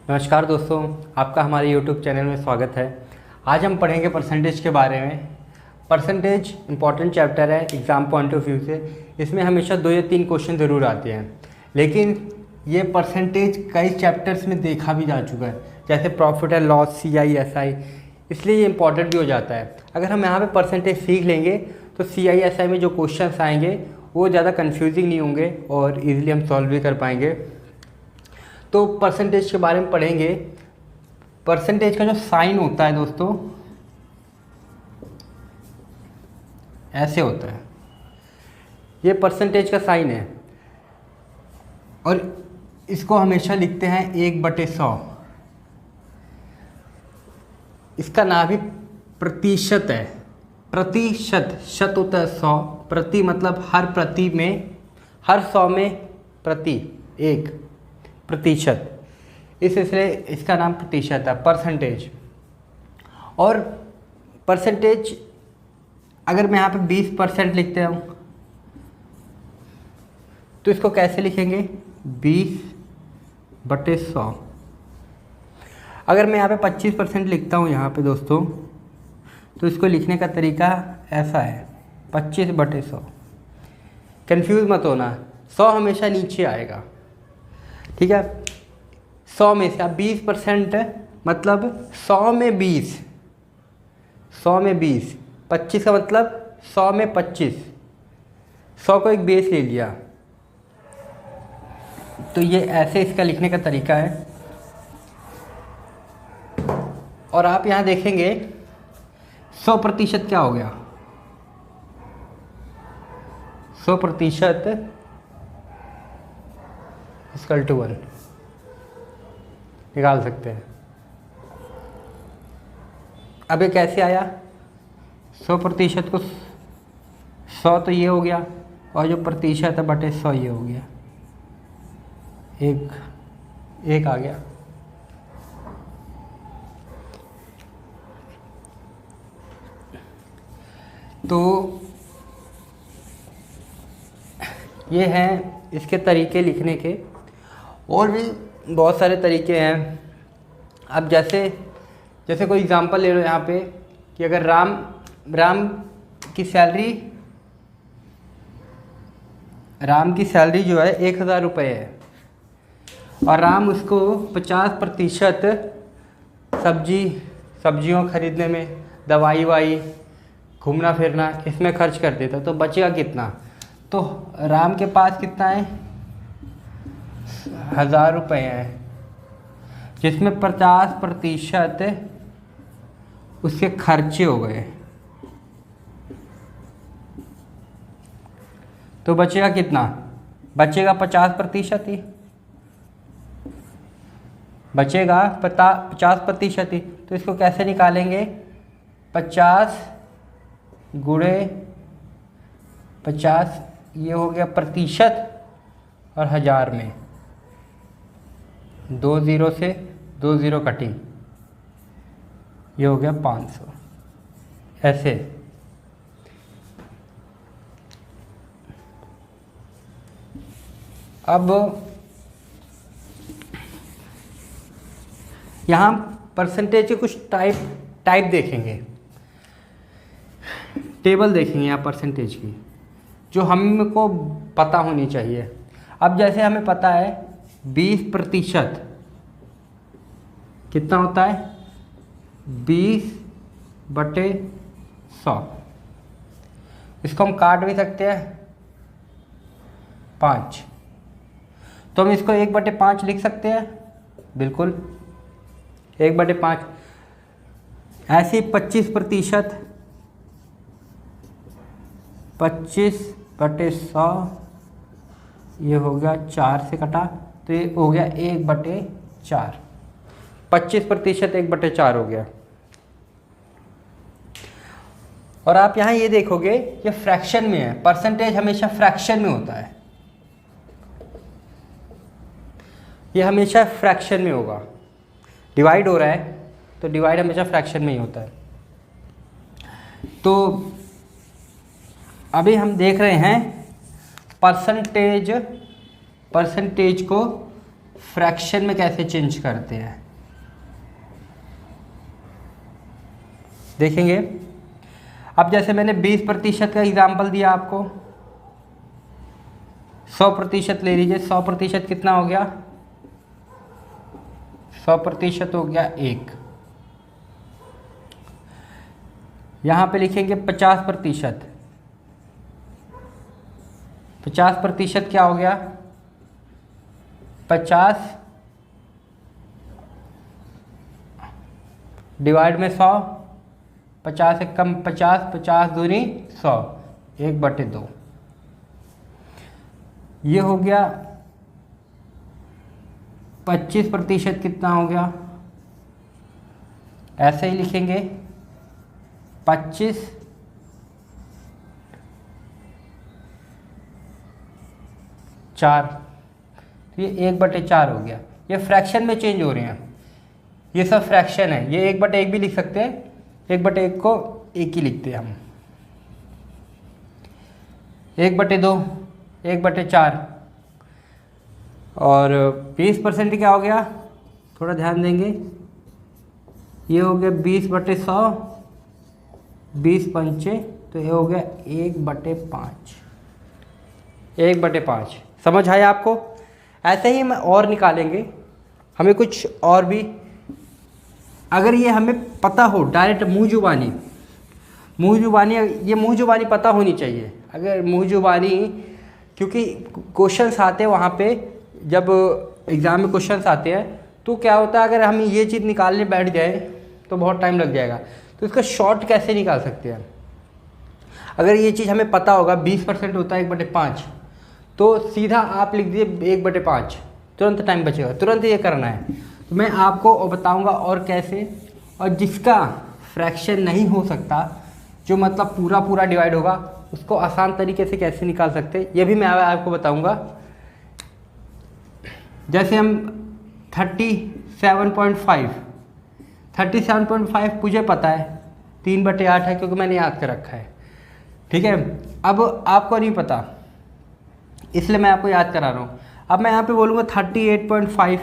नमस्कार दोस्तों, आपका हमारे YouTube चैनल में स्वागत है। आज हम पढ़ेंगे परसेंटेज के बारे में। परसेंटेज इम्पॉर्टेंट चैप्टर है एग्ज़ाम पॉइंट ऑफ व्यू से। इसमें हमेशा 2 या 3 क्वेश्चन ज़रूर आते हैं, लेकिन ये परसेंटेज कई चैप्टर्स में देखा भी जा चुका है, जैसे प्रॉफिट एंड लॉस, CISI, इसलिए ये इम्पॉर्टेंट भी हो जाता है। अगर हम यहाँ पर परसेंटेज सीख लेंगे तो CISI में जो क्वेश्चन आएंगे वो ज़्यादा कन्फ्यूजिंग नहीं होंगे और ईज़िली हम सॉल्व भी कर पाएंगे। तो परसेंटेज के बारे में पढ़ेंगे। परसेंटेज का जो साइन होता है दोस्तों, ऐसे होता है। ये परसेंटेज का साइन है और इसको हमेशा लिखते हैं 1/100। इसका नाम भी प्रतिशत है। प्रतिशत, शत होता है 100, प्रति मतलब हर प्रति में, हर 100 में प्रति 1 प्रतिशत, इसलिए इसका नाम प्रतिशत है, परसेंटेज। और परसेंटेज अगर मैं यहाँ पे 20% लिखते हूँ तो इसको कैसे लिखेंगे? 20/100। अगर मैं यहाँ पे 25% लिखता हूँ यहाँ पे दोस्तों, तो इसको लिखने का तरीका ऐसा है, 25/100। कंफ्यूज मत होना, 100 हमेशा नीचे आएगा, ठीक है। 100 में से आप 20% मतलब 100 में 20, 100 में 20, 25 का मतलब 100 में 25, 100 को एक बेस ले लिया। तो ये ऐसे इसका लिखने का तरीका है। और आप यहाँ देखेंगे 100% क्या हो गया? 100% इक्वल टू 1 निकाल सकते हैं। अब ये कैसे आया? 100% को 100 तो ये हो गया, और जो प्रतिशत है बटे 100 ये हो गया, एक आ गया। तो ये हैं इसके तरीके लिखने के, और भी बहुत सारे तरीके हैं। अब जैसे कोई एग्जांपल ले लो यहाँ पे कि अगर राम की सैलरी जो है 1000 रुपये है, और राम उसको 50% सब्जियों खरीदने में, दवाई वाई, घूमना फिरना, इसमें खर्च कर देता, तो बचेगा कितना? तो राम के पास कितना है? 1000 रुपये हैं, जिसमें 50% उसके खर्चे हो गए, तो बचेगा कितना? बचेगा 50% ही, बचेगा 50% ही। तो इसको कैसे निकालेंगे? 50 गुणे 50, ये हो गया प्रतिशत, और 1000 में 2 0 से 2 0 कटिंग, ये हो गया 500। ऐसे अब यहाँ परसेंटेज के कुछ टाइप देखेंगे, टेबल देखेंगे यहाँ परसेंटेज की, जो हमको पता होनी चाहिए। अब जैसे हमें पता है 20% कितना होता है? 20/100। इसको हम काट भी सकते हैं 5, तो हम इसको 1/5 लिख सकते हैं, बिल्कुल 1/5। ऐसे ही 25%, 25/100, ये हो गया 4 से कटा, तो ये हो गया 1/4। 25% 1/4 हो गया। और आप यहाँ ये देखोगे ये फ्रैक्शन में है, परसेंटेज हमेशा फ्रैक्शन में होता है, ये हमेशा फ्रैक्शन में होगा। डिवाइड हो रहा है तो डिवाइड हमेशा फ्रैक्शन में ही होता है। तो अभी हम देख रहे हैं परसेंटेज को फ्रैक्शन में कैसे चेंज करते हैं देखेंगे। अब जैसे मैंने 20% का एग्जाम्पल दिया आपको, 100% ले लीजिए। 100% कितना हो गया? 100% हो गया 1। यहाँ पे लिखेंगे 50%। 50% क्या हो गया? 50 डिवाइड में 100, 50 से कम 50, 50 दूनी 100, 1/2। ये हो गया 25%। कितना हो गया? ऐसे ही लिखेंगे 25 4, तो ये 1/4 हो गया। ये फ्रैक्शन में चेंज हो रहे हैं, ये सब फ्रैक्शन है। ये 1/1 भी लिख सकते हैं, 1/1 को 1 ही लिखते हैं हम। 1/2, 1/4 और 20% क्या हो गया? थोड़ा ध्यान देंगे, ये हो गया 20/100, 20 पंचे, तो ये हो गया 1/5। 1/5 समझ आया आपको? ऐसे ही हम और निकालेंगे, हमें कुछ और भी, अगर ये हमें पता हो डायरेक्ट मुँह जुबानी, ये मुँह जुबानी पता होनी चाहिए। अगर मुँह जुबानी, क्योंकि क्वेश्चंस आते हैं वहाँ पे, जब एग्ज़ाम में क्वेश्चंस आते हैं तो क्या होता है, अगर हम ये चीज़ निकालने बैठ जाए तो बहुत टाइम लग जाएगा। तो इसका शॉर्ट कैसे निकाल सकते हैं? अगर ये चीज़ हमें पता होगा 20% होता है 1/5, तो सीधा आप लिख दीजिए 1/5, तुरंत टाइम बचेगा, तुरंत ये करना है। तो मैं आपको बताऊंगा और कैसे, और जिसका फ्रैक्शन नहीं हो सकता, जो मतलब पूरा डिवाइड होगा, उसको आसान तरीके से कैसे निकाल सकते हैं, ये भी मैं आपको बताऊंगा। जैसे हम 37.5 मुझे पता है 3/8 है, क्योंकि मैंने याद कर रखा है, ठीक है। अब आपको नहीं पता, इसलिए मैं आपको याद करा रहा हूँ। अब मैं यहाँ पे बोलूँगा 38.5,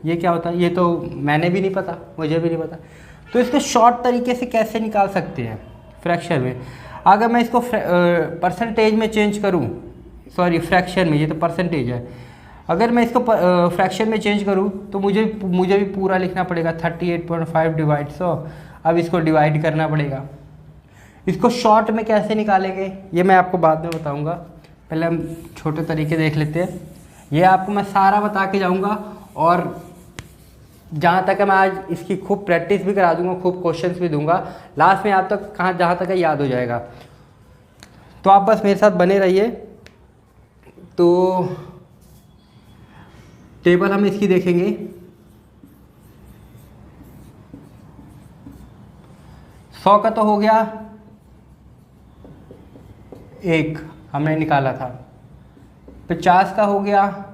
ये क्या होता है? ये तो मैंने भी नहीं पता, मुझे भी नहीं पता। तो इसको शॉर्ट तरीके से कैसे निकाल सकते हैं फ्रैक्शन में? अगर मैं इसको परसेंटेज में चेंज करूँ, सॉरी फ्रैक्शन में, ये तो परसेंटेज है। अगर मैं इसको फ्रैक्शन में चेंज करूँ तो मुझे भी पूरा लिखना पड़ेगा 38.5 डिवाइड 100। अब इसको डिवाइड करना पड़ेगा। इसको शॉर्ट में कैसे निकालेंगे ये मैं आपको बाद में बताऊँगा, पहले हम छोटे तरीके देख लेते हैं। ये आपको मैं सारा बता के जाऊँगा, और जहाँ तक है मैं आज इसकी खूब प्रैक्टिस भी करा दूँगा, खूब क्वेश्चंस भी दूँगा। लास्ट में आप तक जहाँ तक है याद हो जाएगा। तो आप बस मेरे साथ बने रहिए। तो टेबल हम इसकी देखेंगे। 100 का तो हो गया 1, हमने निकाला था। 50 का हो गया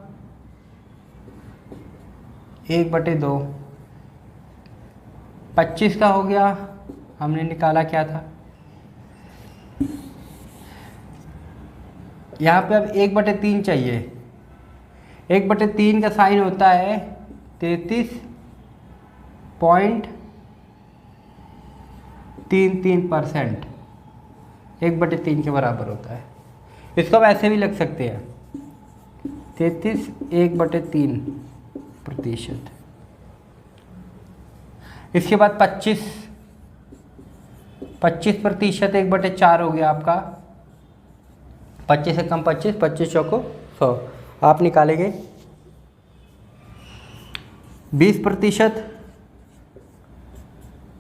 1/2। 25 का हो गया, हमने निकाला क्या था? यहाँ पे अब 1/3 चाहिए। 1/3 का साइन होता है 33.33%, 1/3 के बराबर होता है। इसको हम ऐसे भी लिख सकते हैं 33 1/3%। इसके बाद 25% 1/4 हो गया आपका। 25 से कम 25, 25 चौको 100, आप निकालेंगे। 20%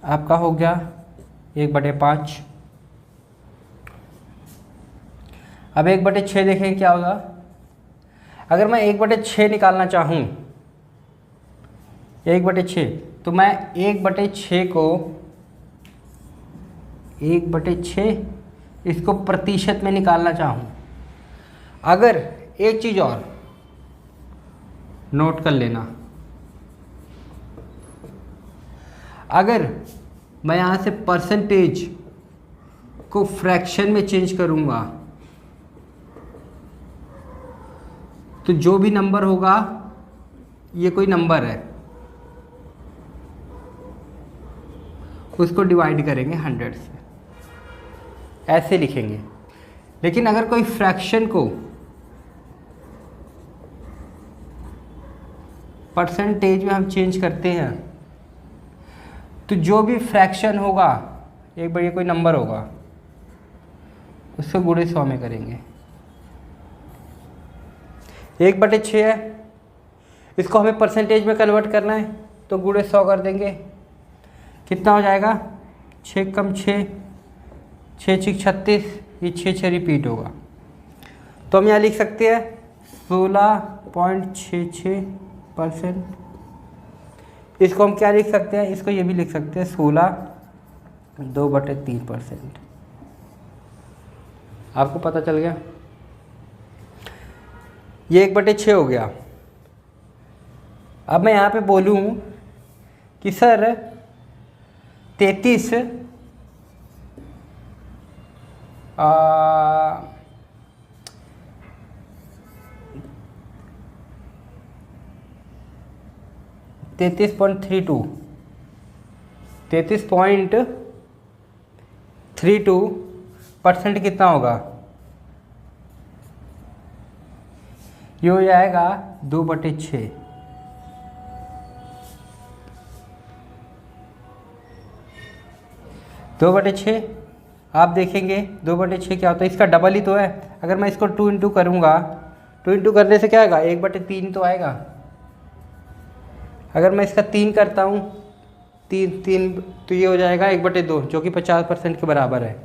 आपका हो गया 1/5। अब 1/6 देखें क्या होगा। अगर मैं 1/6 निकालना चाहूँ, 1/6, तो मैं 1/6 को 1/6 इसको प्रतिशत में निकालना चाहूँ। अगर एक चीज़ और नोट कर लेना, अगर मैं यहाँ से परसेंटेज को फ्रैक्शन में चेंज करूँगा तो जो भी नंबर होगा ये कोई नंबर है, उसको डिवाइड करेंगे 100 से, ऐसे लिखेंगे। लेकिन अगर कोई फ्रैक्शन को परसेंटेज में हम चेंज करते हैं तो जो भी फ्रैक्शन होगा, एक बार ये कोई नंबर होगा, उसको गुणे 100 में करेंगे। 1/6 है, इसको हमें परसेंटेज में कन्वर्ट करना है तो गुणे 100 कर देंगे। कितना हो जाएगा? 6 कम 6, 6 6 36, ये 6 रिपीट होगा। तो हम यहाँ लिख सकते हैं 16.66%। इसको हम क्या लिख सकते हैं? इसको ये भी लिख सकते हैं 16/2/3%। आपको पता चल गया? ये 1/6 हो गया। अब मैं यहाँ पे बोलूँ कि सर 33 33.32% कितना होगा? ये हो जाएगा 2/6। दो बटे छः आप देखेंगे 2/6 क्या होता है? इसका डबल ही तो है। अगर मैं इसको 2 इंटू करूँगा, 2 इंटू करने से क्या आएगा? 1/3 तो आएगा। अगर मैं इसका 3 करता हूँ, 3 तो ये हो जाएगा 1/2, जो कि 50% के बराबर है।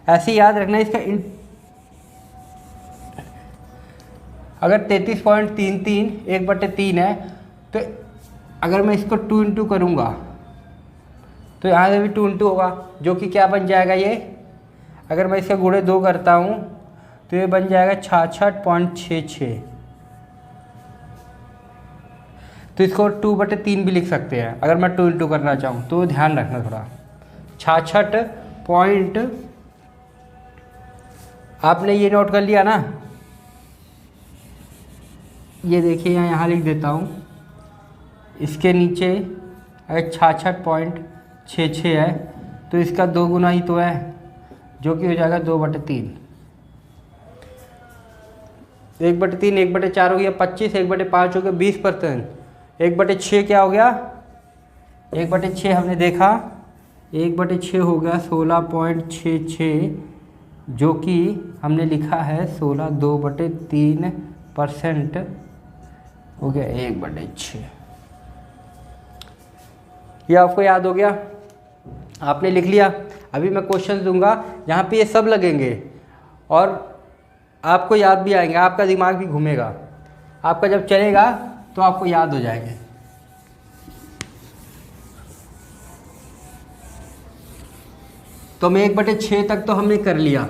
ऐसे याद रखना इसका अगर 33.33 1/3 है तो अगर मैं इसको 2 इंटू करूँगा तो यहाँ से भी 2 इंटू होगा, जो कि क्या बन जाएगा ये? अगर मैं इसका गुणे 2 करता हूँ तो ये बन जाएगा 66.66। तो इसको 2/3 भी लिख सकते हैं अगर मैं 2 इंटू करना चाहूँ तो। ध्यान रखना थोड़ा। 66 पॉइंट, आपने ये नोट कर लिया ना? ये देखिए यहाँ लिख देता हूँ। इसके नीचे अगर 66.66 है तो इसका 2 गुना ही तो है, जो कि हो जाएगा 2/3। 1/3 1/4 हो गया 25, 1/5 हो गया 20%। 1/6 क्या हो गया? 1/6 हमने देखा 1/6 हो गया 16.66, जो कि हमने लिखा है 16 2/3% हो गया 1/6। ये आपको याद हो गया? आपने लिख लिया। अभी मैं क्वेश्चन दूंगा जहाँ पे ये सब लगेंगे और आपको याद भी आएंगे, आपका दिमाग भी घूमेगा। आपका जब चलेगा तो आपको याद हो जाएंगे। तो मैं 1/6 तक तो हमने कर लिया।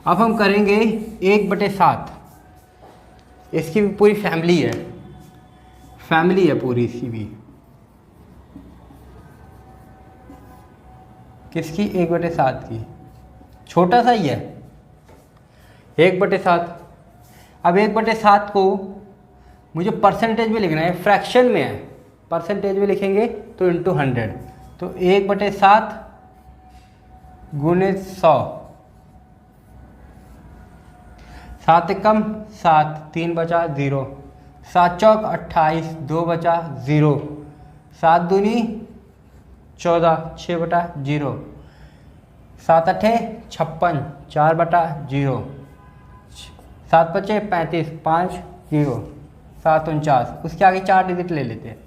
अब हम करेंगे 1/7। इसकी भी पूरी फैमिली है, पूरी इसकी भी। किसकी? 1/7 की। छोटा सा ही है 1/7। अब 1/7 को मुझे परसेंटेज में लिखना है, फ्रैक्शन में है। परसेंटेज में लिखेंगे तो इंटू 100, तो 1/7 गुणे 100। 7 कम 7, 3 बचा 0, 7 चौक 28, 2 बचा 0, 7 दूनी 14, 6/0, 7 8 56, 4/0, 7 बचे 35, 5 0, 7 49। उसके आगे 4 डिजिट ले लेते हैं।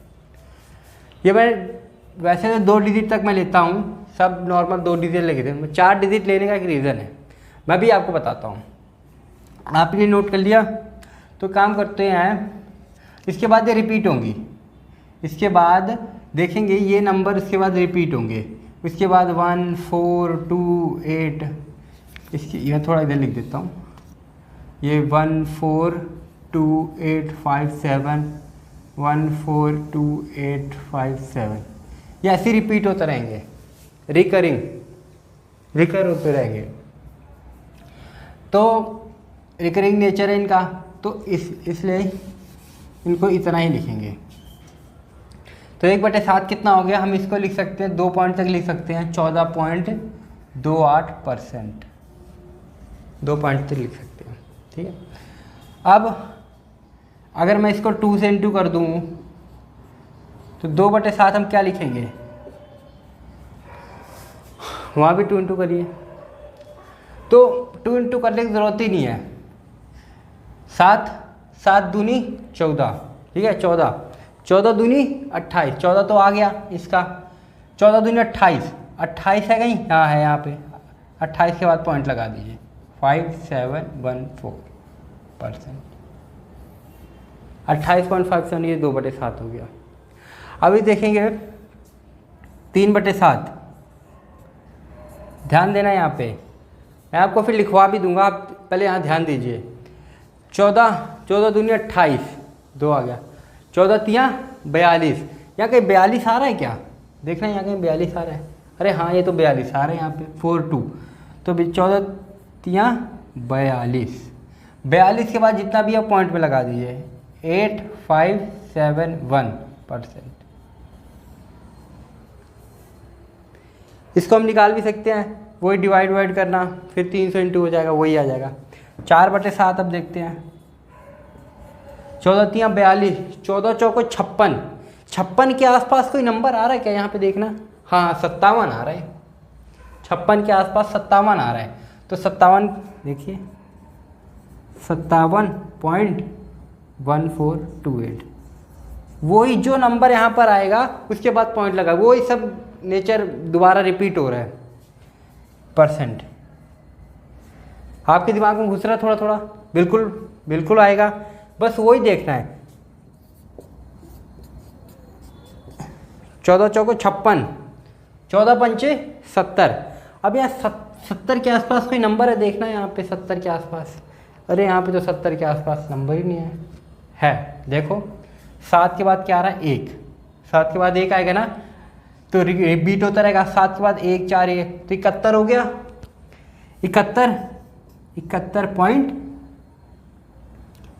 ये मैं वैसे तो 2 डिजिट तक मैं लेता हूँ, सब नॉर्मल 2 डिजिट लेते हैं। 4 डिजिट लेने का एक रीज़न है, मैं भी आपको बताता हूँ। आपने नोट कर लिया? तो काम करते हैं, इसके बाद ये रिपीट होंगी। इसके बाद देखेंगे ये नंबर इसके बाद रिपीट होंगे। उसके बाद 1 4 2 8, इसकी यह थोड़ा इधर लिख देता हूँ। ये 1 4 2 8 5 7, 1 4 2 8 5 7, ये ऐसे रिपीट होते रहेंगे, रिकर होते रहेंगे। तो रिकरिंग नेचर है इनका, तो इसलिए इनको इतना ही लिखेंगे। तो 1/7 कितना हो गया, हम इसको लिख सकते हैं 2 पॉइंट तक लिख सकते हैं 14.28%, 2 पॉइंट तक लिख सकते हैं। ठीक है, अब अगर मैं इसको 2 से इंटू कर दूँ तो 2/7 हम क्या लिखेंगे, वहाँ भी 2 इंटू करिए, तो 2 इंटू करने की ज़रूरत ही नहीं है। 7 दूनी 14, ठीक है, 14 दूनी 28, 14 तो आ गया इसका, 14 दूनी 28, 28 है कहीं, हाँ है यहाँ पे, 28 के बाद पॉइंट लगा दीजिए, 5714%, 28.57, ये 2/7 हो गया। अभी देखेंगे 3/7, ध्यान देना यहाँ पे, मैं आपको फिर लिखवा भी दूंगा, आप पहले यहाँ ध्यान दीजिए। 14 दूनी 28, 2 आ गया, 14 तियाँ 42, यहाँ कहीं 42 आ रहा है क्या, देखना यहाँ कहीं 42 आ रहा है, अरे हाँ ये तो 42 आ रहा है यहाँ पे, 42, तो 14 तियाँ 42 के बाद जितना भी आप पॉइंट में लगा दीजिए, 8571%। इसको हम निकाल भी सकते हैं, वही डिवाइड करना, फिर 300 इंटू हो जाएगा, वही आ जाएगा। 4/7 अब देखते हैं, 14 तियाँ 42, 14 चौको 56, 56 के आसपास कोई नंबर आ रहा है क्या, यहाँ पे देखना, हाँ 57 आ रहा है, 56 के आसपास 57 आ रहा है, तो 57 देखिए 57.1428, वही जो नंबर यहाँ पर आएगा उसके बाद पॉइंट लगा, वही सब नेचर दोबारा रिपीट हो रहा है। परसेंट आपके दिमाग में घुस रहा है थोड़ा थोड़ा, बिल्कुल आएगा, बस वही देखना है। 14 चौको 56, 14 पंचे 70, अब यहाँ 70 के आसपास कोई नंबर है, देखना है यहाँ पे 70 के आसपास, अरे यहाँ पे तो 70 के आसपास नंबर ही नहीं है, देखो 7 के बाद क्या आ रहा है, 1, 7 के बाद 1 आएगा ना, तो रिपीट होता रहेगा, 7 के बाद 1 4 1, तो 71 हो गया, 71 पॉइंट,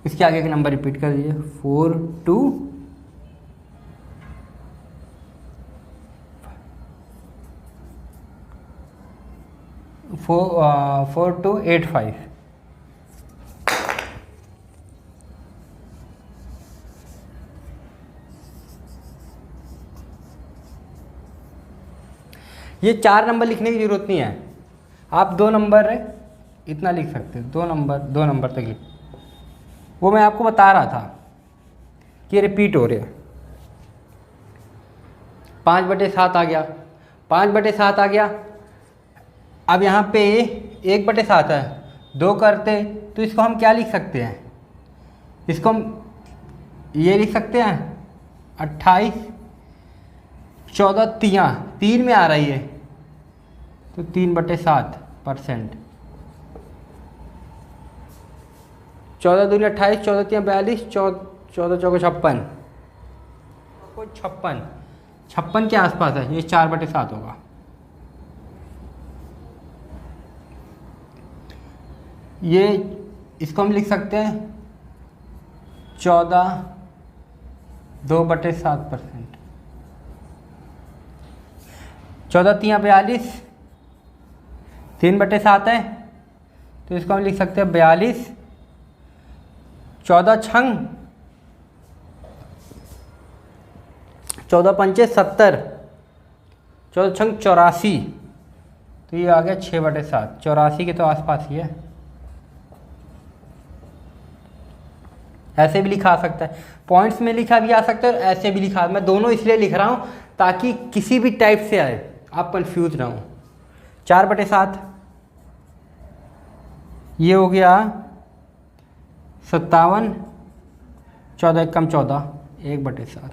इसके आगे के नंबर रिपीट कर दीजिए, 4285। ये 4 नंबर लिखने की ज़रूरत नहीं है, आप 2 नंबर इतना लिख सकते हैं, 2 नंबर तक लिख, वो मैं आपको बता रहा था कि ये रिपीट हो रहे हैं। 5/7 आ गया, 5/7 आ गया, अब यहाँ पे 1/7 है, 2 करते तो इसको हम क्या लिख सकते हैं, इसको हम ये लिख सकते हैं 28, 14 तियाँ 3 में आ रही है, तो 3/7%, 14 दूनी 28, 14 तियाँ 42, 14 चौको 56, 56 के आसपास है, ये 4/7 होगा। ये इसको हम लिख सकते हैं 2/7%, 14 तियाँ 42, 3/7 है, तो इसको हम लिख सकते हैं 42, 14 छंग 14 पंचे 70, 14 छंग 84, तो ये आ गया 6/7, 84 के तो आसपास ही है। ऐसे भी लिखा आ सकता है, पॉइंट्स में लिखा भी आ सकता है और ऐसे भी लिखा, मैं दोनों इसलिए लिख रहा हूँ ताकि किसी भी टाइप से आए आप कंफ्यूज ना हो। 4/7 ये हो गया 57, 14 कम 14, 1/7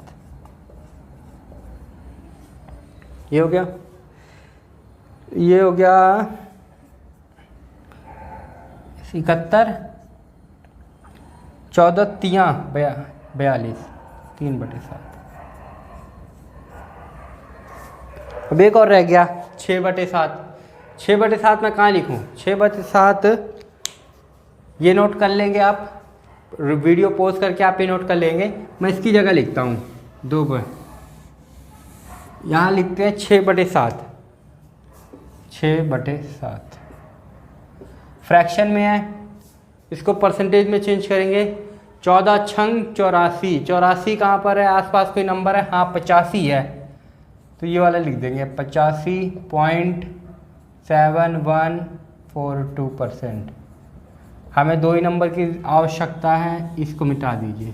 ये हो गया, ये हो गया 71, 14 तियाँ 42, 3/7। अब एक और रह गया 6/7, 6/7 मैं कहाँ लिखूँ, 6/7 ये नोट कर लेंगे आप, वीडियो पॉज करके आप ये नोट कर लेंगे। मैं इसकी जगह लिखता हूँ 2 यहाँ लिखते हैं 6/7, 6/7 फ्रैक्शन में है, इसको परसेंटेज में चेंज करेंगे। 14 छंग 84, 84 कहाँ पर है, आसपास कोई नंबर है, हाँ 85 है, तो ये वाला लिख देंगे 85.7142%। हमें 2 ही नंबर की आवश्यकता है, इसको मिटा दीजिए।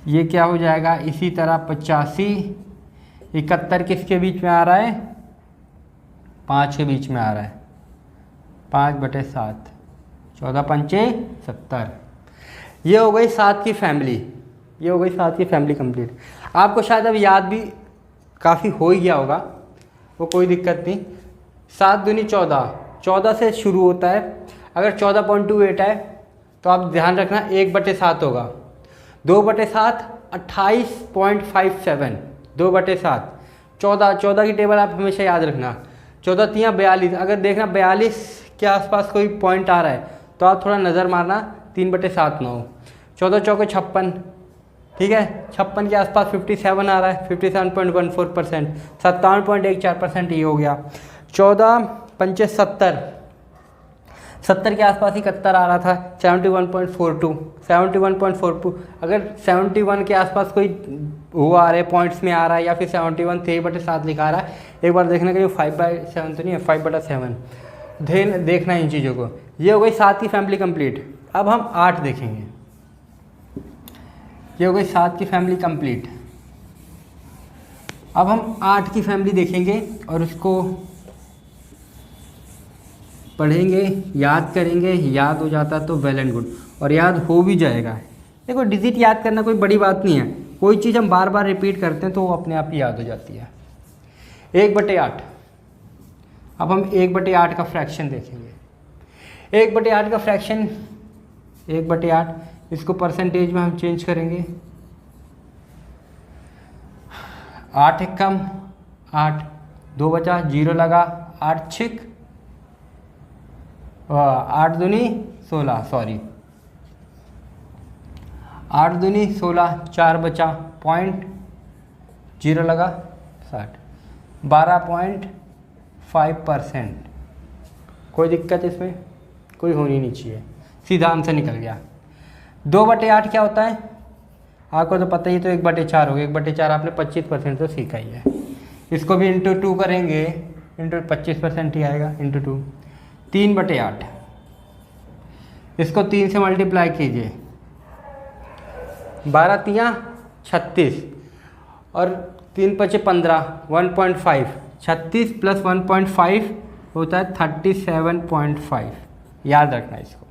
ये क्या हो जाएगा, इसी तरह 85, 71 किसके बीच में आ रहा है, 5 के बीच में आ रहा है, 5/7, 14 पंचे 70। ये हो गई 7 की फैमिली, ये हो गई 7 की फैमिली कंप्लीट। आपको शायद अब याद भी काफ़ी हो ही गया होगा, वो कोई दिक्कत नहीं। 7 दूनी 14, 14 से शुरू होता है। अगर 14.28 है तो आप ध्यान रखना 1/7 होगा। 2/7 28.57, 2/7 14 की टेबल आप हमेशा याद रखना। 14 3 42, अगर देखना 42 के आसपास कोई पॉइंट आ रहा है तो आप थोड़ा नज़र मारना, 3/7 ना हो। 14 चौके 56, ठीक है, 56 के आसपास 57 आ रहा है, 57.14%, 57.14% ये हो गया। 14 पंचे 70, 70 के आसपास 71 आ रहा था, 71.42, 71.42। अगर 71 के आसपास कोई वो आ रहे पॉइंट्स में आ रहा है या फिर 71 3/7 लिखा रहा है, एक बार देखना कि 5/7 तो नहीं है, 5/7 देखना इन चीज़ों को। ये हो गई 7 की फैमिली कंप्लीट। अब हम 8 देखेंगे। ये हो गई 7 की फैमिली कंप्लीट। अब हम 8 की फैमिली देखेंगे और उसको पढ़ेंगे, याद करेंगे। याद हो जाता तो वेल एंड गुड, और याद हो भी जाएगा। देखो डिजिट याद करना कोई बड़ी बात नहीं है, कोई चीज़ हम बार बार रिपीट करते हैं तो वो अपने आप ही याद हो जाती है। 1/8। अब हम 1/8 का फ्रैक्शन देखेंगे। 1/8 का फ्रैक्शन, 1/8, इसको परसेंटेज में हम चेंज करेंगे। 8 एक कम 8, 2 बचा, 0 लगा, 8 6, 8 दूनी 16, सॉरी 8 दूनी 16, 4 बचा, पॉइंट 0 लगा, 60, 12.5%। कोई दिक्कत इसमें कोई होनी नहीं चाहिए, सीधा आंसर निकल गया। 2/8 क्या होता है आपको तो पता ही, तो 1/4 हो गया। 1/4 आपने 25% तो सीखा ही है। इसको भी इंटू 2 करेंगे, इंटू 25% ही आएगा, इंटू 2, 3/8। इसको 3 से मल्टीप्लाई कीजिए, 12 3 36 और 3 5 15, 1.5, 36 + 1.5 होता है 37.5। याद रखना इसको,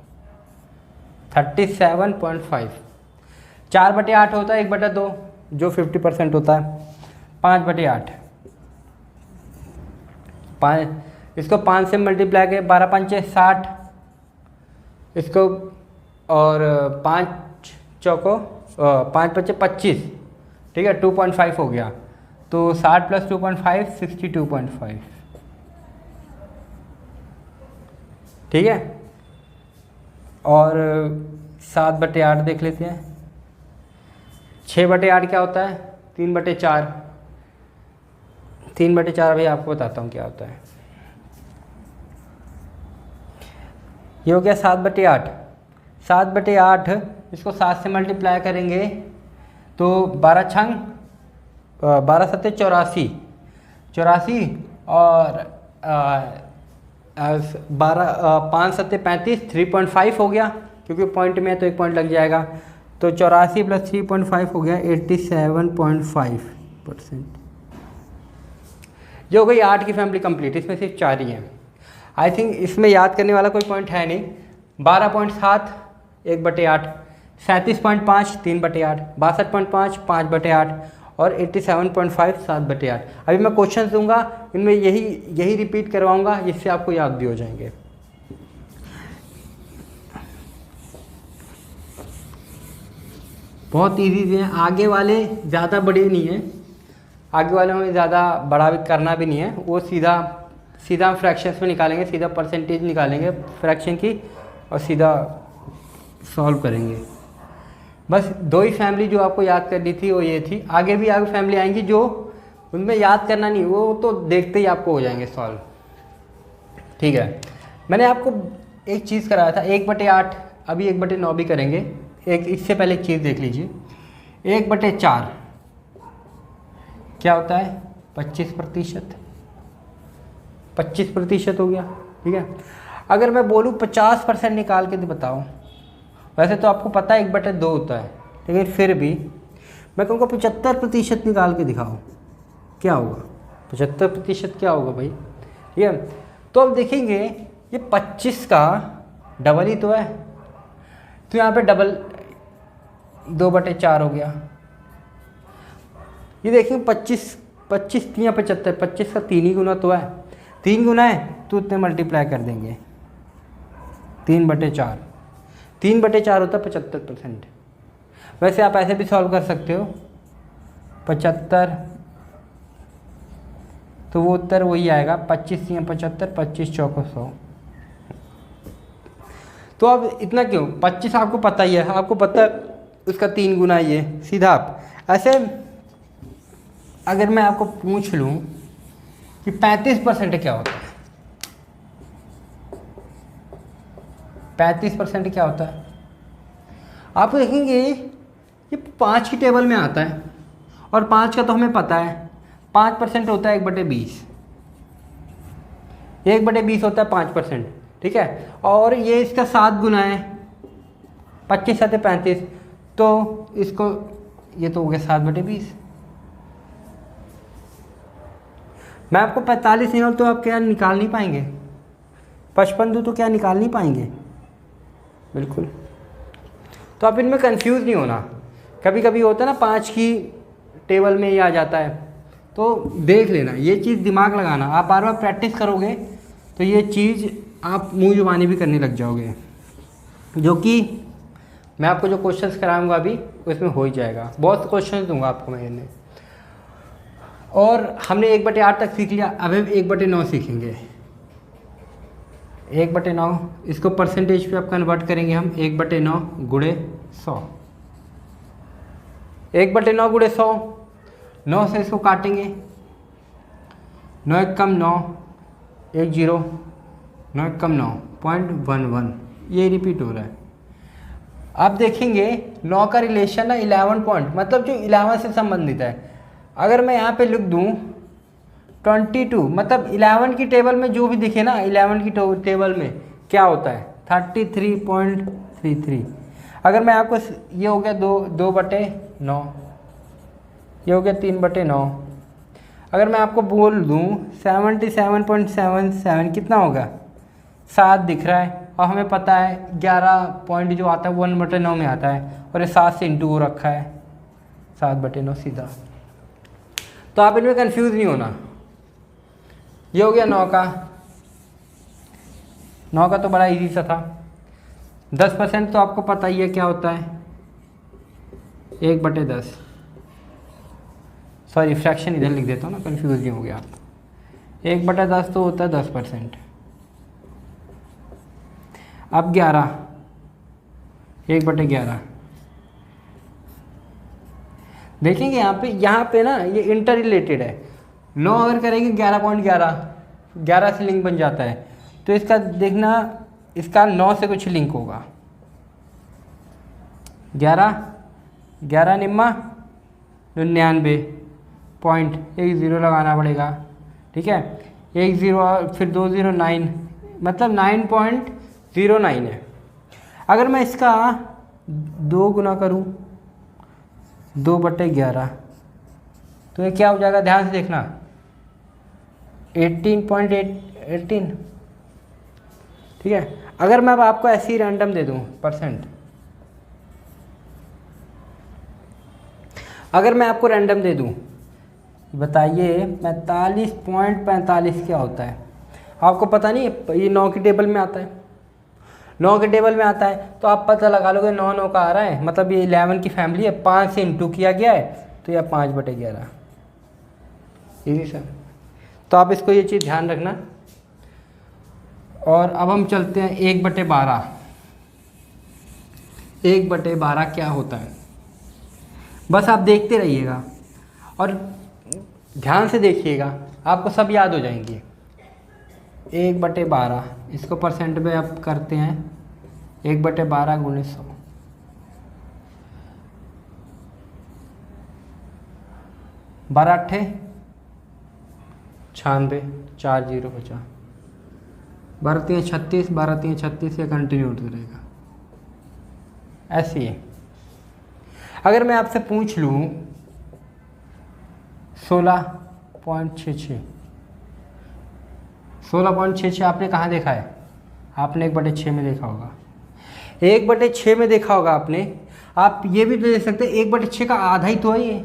37.5। 4/8 होता है 1/2, जो 50% होता है। 5/8, 5, इसको 5 से मल्टीप्लाई करें, 12 पंचे 60, इसको और 5 चौको 5 पच्चे 25, ठीक है, 2.5 हो गया। तो 60 + 2.5 62.5, ठीक है। और 7/8 देख लेते हैं। 6/8 क्या होता है, 3/4। 3/4 अभी आपको बताता हूँ क्या होता है। ये हो गया 7/8। 7/8, इसको 7 से मल्टीप्लाई करेंगे तो 12 छंग 12 सत्ते 84, 84 और 5 सत्ते 35, 3.5 हो गया, क्योंकि पॉइंट में है तो 1 पॉइंट लग जाएगा। तो 84 + 3.5 हो गया 87.5%। ये हो गई 8 की फैमिली कंप्लीट। इसमें सिर्फ 4 ही हैं। आई थिंक इसमें याद करने वाला कोई पॉइंट है नहीं। 12.7 1/8, 37.5 3/8, 62.5 5/8 और 87.5 7/8। अभी मैं क्वेश्चन दूंगा, इनमें यही रिपीट करवाऊंगा, जिससे आपको याद भी हो जाएंगे। बहुत इजी हैं। आगे वाले ज़्यादा बड़े नहीं हैं, आगे वाले में ज़्यादा बड़ा भी करना भी नहीं है। वो सीधा फ्रैक्शंस में निकालेंगे, सीधा परसेंटेज निकालेंगे फ्रैक्शन की और सीधा सॉल्व करेंगे। बस दो ही फैमिली जो आपको याद करनी थी वो ये थी, आगे भी आगे फैमिली आएंगी जो उनमें याद करना नहीं, वो तो देखते ही आपको हो जाएंगे सॉल्व। ठीक है, मैंने आपको एक चीज़ कराया था 1/8, अभी 1/9 भी करेंगे। एक इससे पहले एक चीज़ देख लीजिए, 1/4 क्या होता है? 25%। 25% हो गया। ठीक है, अगर मैं बोलूँ 50% निकाल के बताओ, वैसे तो आपको पता है 1/2 होता है, लेकिन फिर भी मैं कहूँगा 75% निकाल के दिखाओ, क्या होगा? 75% क्या होगा भाई? ठीक है, तो अब देखेंगे ये 25 का डबल ही तो है, तो यहाँ पे डबल 2/4 हो गया। ये देखिए 25 3 या 75, 25 का 3 ही गुना तो है, 3 गुना है तो उतने मल्टीप्लाई कर देंगे, 3/4, 3/4 होता है 75%। वैसे आप ऐसे भी सॉल्व कर सकते हो, 75, तो वो उत्तर वही आएगा, 25 या 75, 25 चौको 100। तो अब इतना क्यों? 25 आपको पता ही है, आपको पता है उसका 3 गुना ये, सीधा आप ऐसे। अगर मैं आपको पूछ लूँ कि 35% क्या होता है, 35% क्या होता है, आप देखेंगे ये 5 की टेबल में आता है, और 5 का तो हमें पता है 5% होता है 1/20, 1/20 होता है 5%। ठीक है, और ये इसका 7 गुना है, 25 7 35, तो इसको ये तो हो गया 7/20। मैं आपको 45 निकाल तो आप क्या निकाल नहीं पाएंगे, 55 दूँ तो क्या निकाल नहीं पाएंगे? बिल्कुल। तो आप इनमें कंफ्यूज नहीं होना, कभी कभी होता है ना 5 की टेबल में ये आ जाता है, तो देख लेना, ये चीज़ दिमाग लगाना, आप बार बार प्रैक्टिस करोगे तो ये चीज़ आप मुँह जुबानी भी करने लग जाओगे, जो कि मैं आपको जो क्वेश्चंस कराऊंगा अभी उसमें हो ही जाएगा। बहुत क्वेश्चंस दूंगा आपको मैं इन्हें। और हमने 1/8 तक सीख लिया, अब हम 1/9 सीखेंगे। 1/9 इसको परसेंटेज पे आप कन्वर्ट करेंगे हम, 1/9 गुणे 100, 1/9 गुणे 100, 9 से इसको काटेंगे, 9 1 कम 9, 1 0, 9 1 कम 9, 0.11, ये रिपीट हो रहा है। अब देखेंगे 9 का रिलेशन है 11 पॉइंट, मतलब जो 11 से संबंधित है। अगर मैं यहाँ पे लिख दूँ 22, मतलब 11 की टेबल में जो भी दिखे ना, 11 की टेबल में क्या होता है 33.33। अगर मैं आपको, ये हो गया 2/9, ये हो गया 3/9। अगर मैं आपको बोल दूँ 77.77 कितना होगा, 7 दिख रहा है, और हमें पता है 11 पॉइंट जो आता है 1/9 में आता है, और ये 7 से इंटू हो रखा है, 7/9 सीधा। तो आप इनमें कंफ्यूज नहीं होना। ये हो गया 9 का, 9 का तो बड़ा इजी सा था। 10% तो आपको पता ही है क्या होता है, 1/10, सॉरी फ्रैक्शन इधर लिख देता हूँ ना, कंफ्यूज नहीं हो गया आप। 1/10 तो होता है 10%। अब 11, 1/11 देखेंगे यहाँ पे ना ये इंटर रिलेटेड है। 9 अगर करेंगे 11.11, 11 से लिंक बन जाता है, तो इसका देखना, इसका 9 से कुछ लिंक होगा। 11 निम्मा 99 पॉइंट, 1 0 लगाना पड़ेगा। ठीक है, 1 0 और फिर 2 0 9, मतलब 9.09 है। अगर मैं इसका 2 गुना करूँ 2/11, तो ये क्या हो जाएगा, ध्यान से देखना, 18.18। ठीक है, अगर मैं अब आपको ऐसे ही रैंडम दे दूँ परसेंट, अगर मैं आपको रैंडम दे दूँ, बताइए 45.45 क्या होता है? आपको पता नहीं, ये 9 की टेबल में आता है, 9 के टेबल में आता है, तो आप पता लगा लोगे 9 9 का आ रहा है, मतलब ये 11 की फैमिली है, 5 से इंटू किया गया है, तो यह 5/11, इजी सर। तो आप इसको ये चीज़ ध्यान रखना। और अब हम चलते हैं 1/12। 1/12 क्या होता है। बस आप देखते रहिएगा और ध्यान से देखिएगा, आपको सब याद हो जाएंगे। 1/12 इसको परसेंट में आप करते हैं, 1/12 × 100, 12×8 96, 4 0 बचा, 12×3 36, 12×3 36, ये कंटिन्यू होता रहेगा। ऐसे ही अगर मैं आपसे पूछ लूँ 16.66, 16.66 आपने कहाँ देखा है? आपने 1/6 में देखा होगा, 1/6 में देखा होगा आपने। आप ये भी तो देख सकते हैं 1/6 का आधा ही तो है ये,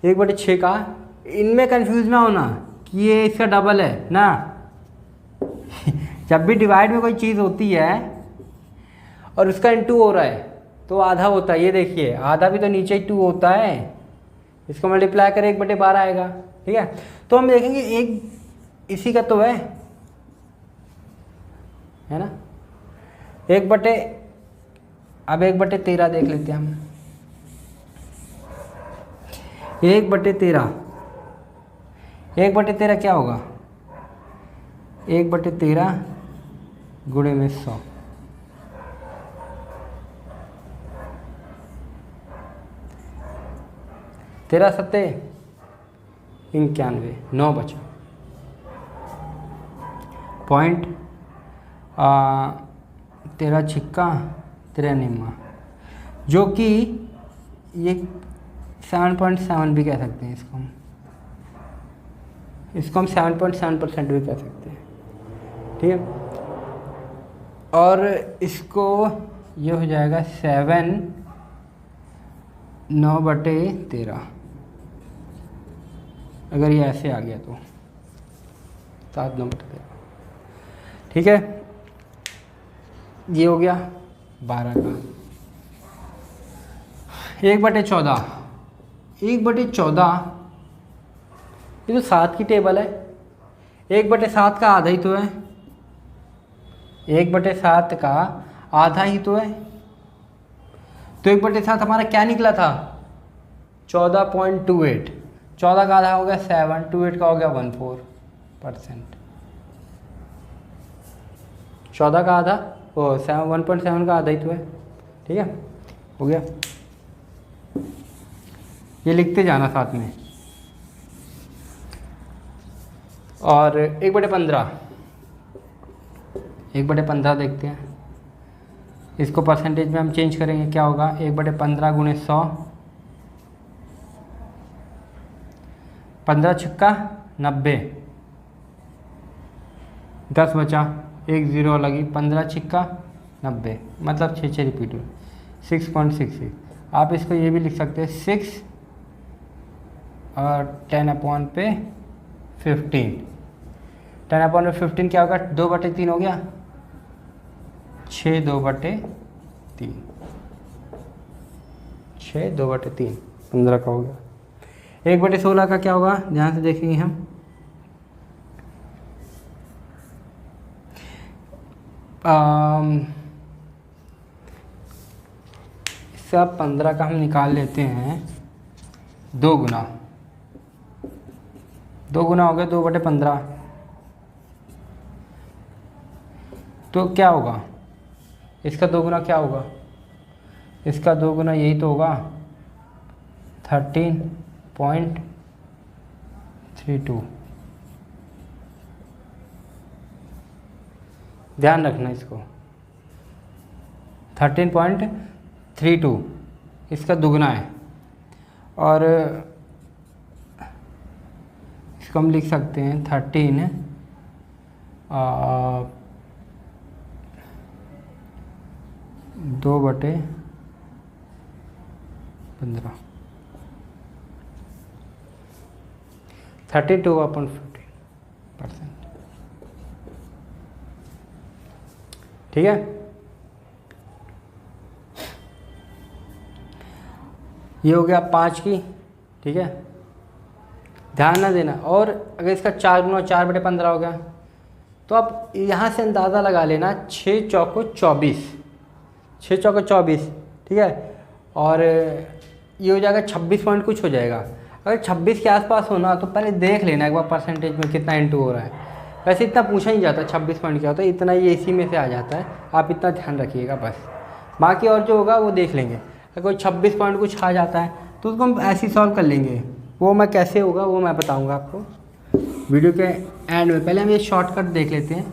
1/6 का। इनमें कंफ्यूज ना होना कि ये इसका डबल है ना। जब भी डिवाइड में कोई चीज़ होती है और उसका इनटू हो रहा है तो आधा होता है। ये देखिए आधा भी तो नीचे ही 2 होता है, इसको मल्टीप्लाई करें 1/12 आएगा। ठीक है, तो हम देखेंगे एक इसी का तो है ना। 1/13 देख लेते हैं हम। 1/13, 1/13 क्या होगा? 1/13 गुणे में 100, 13 सत्ते 91, 9 बचा। पॉइंट 13 छिक्का 93, जो कि ये 7.7 भी कह सकते हैं इसको हम 7.7% भी कह सकते हैं। ठीक है, और इसको ये हो जाएगा 7 9/13, अगर ये ऐसे आ गया तो 7 9/13। ठीक है, ये हो गया 12 का। 1/14, 1/14 ये तो 7 की टेबल है, 1/7 का आधा ही तो है, 1/7 का आधा ही तो है। तो 1/7 हमारा क्या निकला था? 14.28, 14 का आधा हो गया 7, 28 का हो गया 14%। 14 का आधा 1.7 का आधा ही तो है। ठीक है, हो गया। ये लिखते जाना साथ में। और 1/15, 1/15 देखते हैं, इसको परसेंटेज में हम चेंज करेंगे। क्या होगा? 1/15 × 100, 15 छिक्का 90, 10 बचा, 1 0 लगी, 15 छिक्का 90, मतलब 6 रिपीट हुए, 6.66। आप इसको ये भी लिख सकते हैं 6 और 10/15, 10/15 क्या होगा? 2/3 हो गया, 6 2/3, 6 2/3, 15 का हो गया। 1/16 का क्या होगा? ध्यान से देखेंगे हम, इससे आप 15 का हम निकाल लेते हैं 2 गुना, 2 गुना हो गया 2/15। तो क्या होगा? इसका 2 गुना क्या होगा? इसका 2 गुना यही तो होगा 13.32। ध्यान रखना इसको, 13.32 इसका दुगना है। और इसको हम लिख सकते हैं 13 2/15, 32/15%। ठीक है, ये हो गया 5 की। ठीक है, ध्यान ना देना। और अगर इसका 4 गुना 4/15 हो गया तो आप यहाँ से अंदाज़ा लगा लेना, 6 चौको 24, 6 चौके 24, ठीक है। और ये हो जाएगा 26 पॉइंट कुछ हो जाएगा। अगर 26 के आसपास हो ना तो पहले देख लेना एक बार परसेंटेज में कितना इंटू हो रहा है। वैसे इतना पूछा नहीं जाता 26 पॉइंट क्या होता है, इतना ये इसी में से आ जाता है, आप इतना ध्यान रखिएगा बस। बाकी और जो होगा वो देख लेंगे। अगर कोई 26 पॉइंट कुछ आ जाता है तो उसको हम ऐसे ही सॉल्व कर लेंगे। वो मैं कैसे होगा वो मैं बताऊँगा आपको वीडियो के एंड में। पहले हम ये शॉर्टकट देख लेते हैं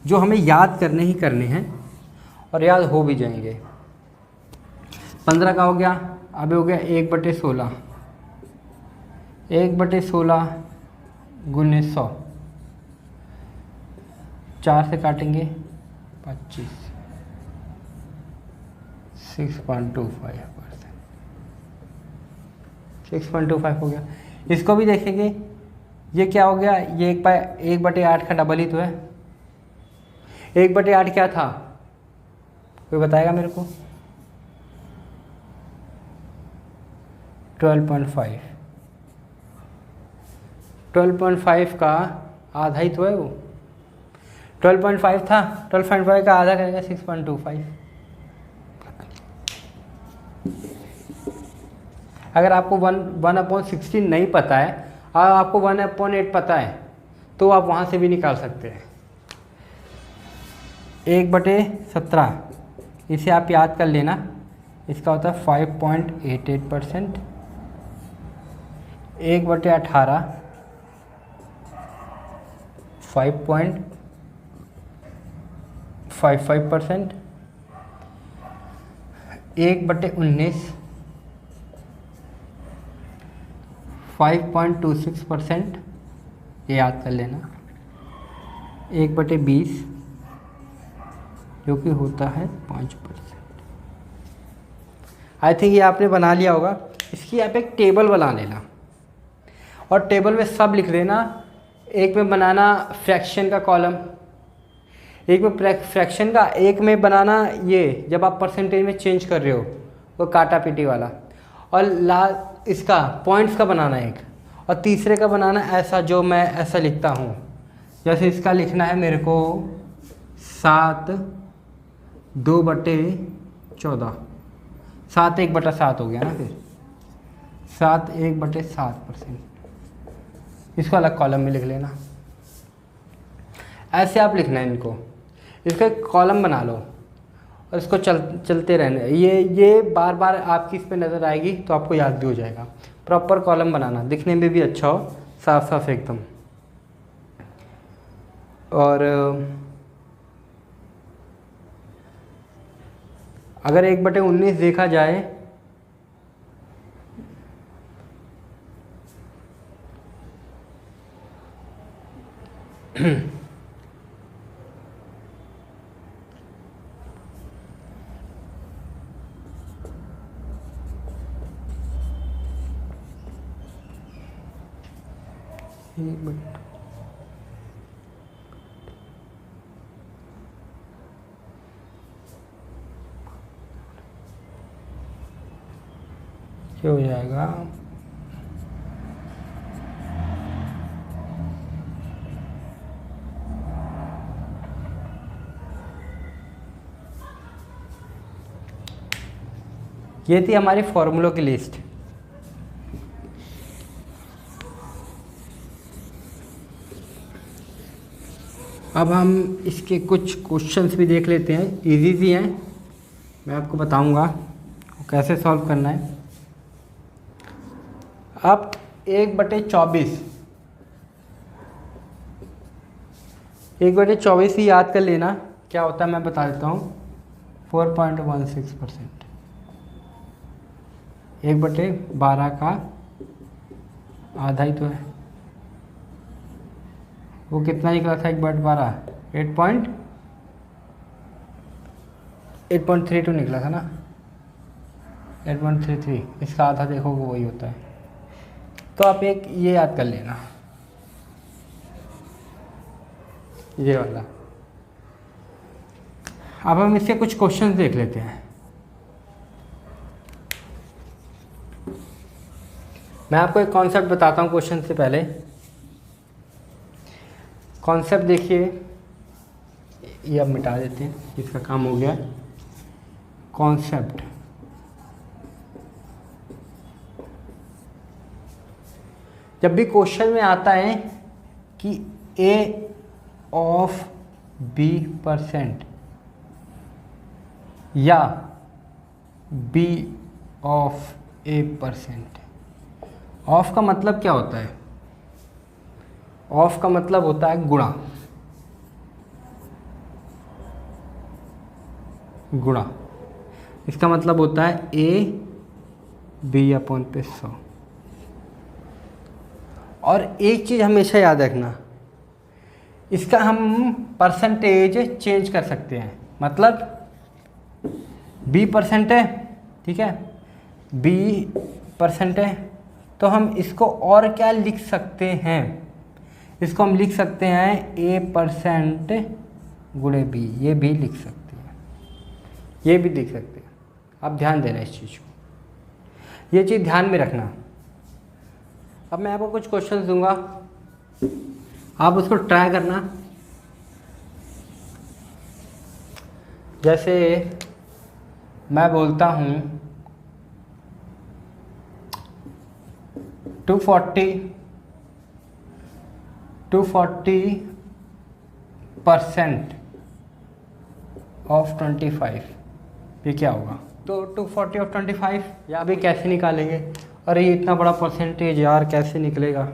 जो हमें याद करने ही करने हैं और याद हो भी जाएंगे। 15 का हो गया, अब हो गया 1/16, 1/16 गुने 100, 4 से काटेंगे 25, 6.25%, 6.25 हो गया। इसको भी देखेंगे, ये क्या हो गया, ये 1/8 का डबल ही तो है। 1/8 क्या था, कोई बताएगा मेरे को? 12.5, 12.5 का आधा ही तो है वो। 12.5 था, 12.5 का आधा करेगा 6.25। अगर आपको 1/16 नहीं पता है और आपको 1/8 पता है तो आप वहाँ से भी निकाल सकते हैं। 1/17 इसे आप याद कर लेना, इसका होता है 5.88%। 1/18 5.55%। 1/19 5.26%, ये याद कर लेना। 1/20 जो कि होता है 5%। आई थिंक ये आपने बना लिया होगा। इसकी आप एक टेबल बना लेना और टेबल में सब लिख देना। एक में बनाना फ्रैक्शन का कॉलम, एक में फ्रैक्शन का, एक में बनाना ये जब आप परसेंटेज में चेंज कर रहे हो वो काटा पीटी वाला, और इसका पॉइंट्स का बनाना एक, और तीसरे का बनाना ऐसा जो मैं ऐसा लिखता हूँ। जैसे इसका लिखना है मेरे को 7 2/14, 7 1/7 हो गया ना, फिर 7 1/7%। इसको अलग कॉलम में लिख लेना। ऐसे आप लिखना है इनको, इसका एक कॉलम बना लो और इसको चलते रहने। ये बार बार आपकी इस पे नज़र आएगी तो आपको याद भी हो जाएगा। प्रॉपर कॉलम बनाना, दिखने में भी अच्छा हो, साफ साफ एकदम। और अगर 1/19 देखा जाए क्या हो जाएगा, ये थी हमारी फॉर्मूलों की लिस्ट। अब हम इसके कुछ क्वेश्चंस भी देख लेते हैं, इजी सी हैं, मैं आपको बताऊंगा कैसे सॉल्व करना है। अब 1/24, 1/24 ही याद कर लेना क्या होता है, मैं बता देता हूँ। 4.16%। 1/12 का आधा ही तो है, वो कितना निकला था 1/12? 8.32 निकला था ना, 8.33। इसका आधा देखोगे वही होता है। तो आप एक ये याद कर लेना, ये वाला। अब हम इसके कुछ क्वेश्चन देख लेते हैं। मैं आपको एक कॉन्सेप्ट बताता हूँ क्वेश्चन से पहले। कॉन्सेप्ट देखिए, ये अब मिटा देते हैं, इसका काम हो गया। कॉन्सेप्ट। जब भी क्वेश्चन में आता है कि a ऑफ b% या b ऑफ a%, ऑफ का मतलब क्या होता है? ऑफ का मतलब होता है गुणा। गुणा इसका मतलब होता है a b/100। और एक चीज़ हमेशा याद रखना, इसका हम परसेंटेज चेंज कर सकते हैं। मतलब b% है, ठीक है, b% है, तो हम इसको और क्या लिख सकते हैं? इसको हम लिख सकते हैं a% गुणे b, ये भी लिख सकते हैं, ये भी लिख सकते हैं। आप ध्यान देना इस चीज़ को, ये चीज़ ध्यान में रखना। अब मैं आपको कुछ क्वेश्चन दूंगा, आप उसको ट्राई करना। जैसे मैं बोलता हूँ 240% ऑफ 25, ये क्या होगा? तो 240 ऑफ 25 या अभी कैसे निकालेंगे? अरे ये इतना बड़ा परसेंटेज यार कैसे निकलेगा?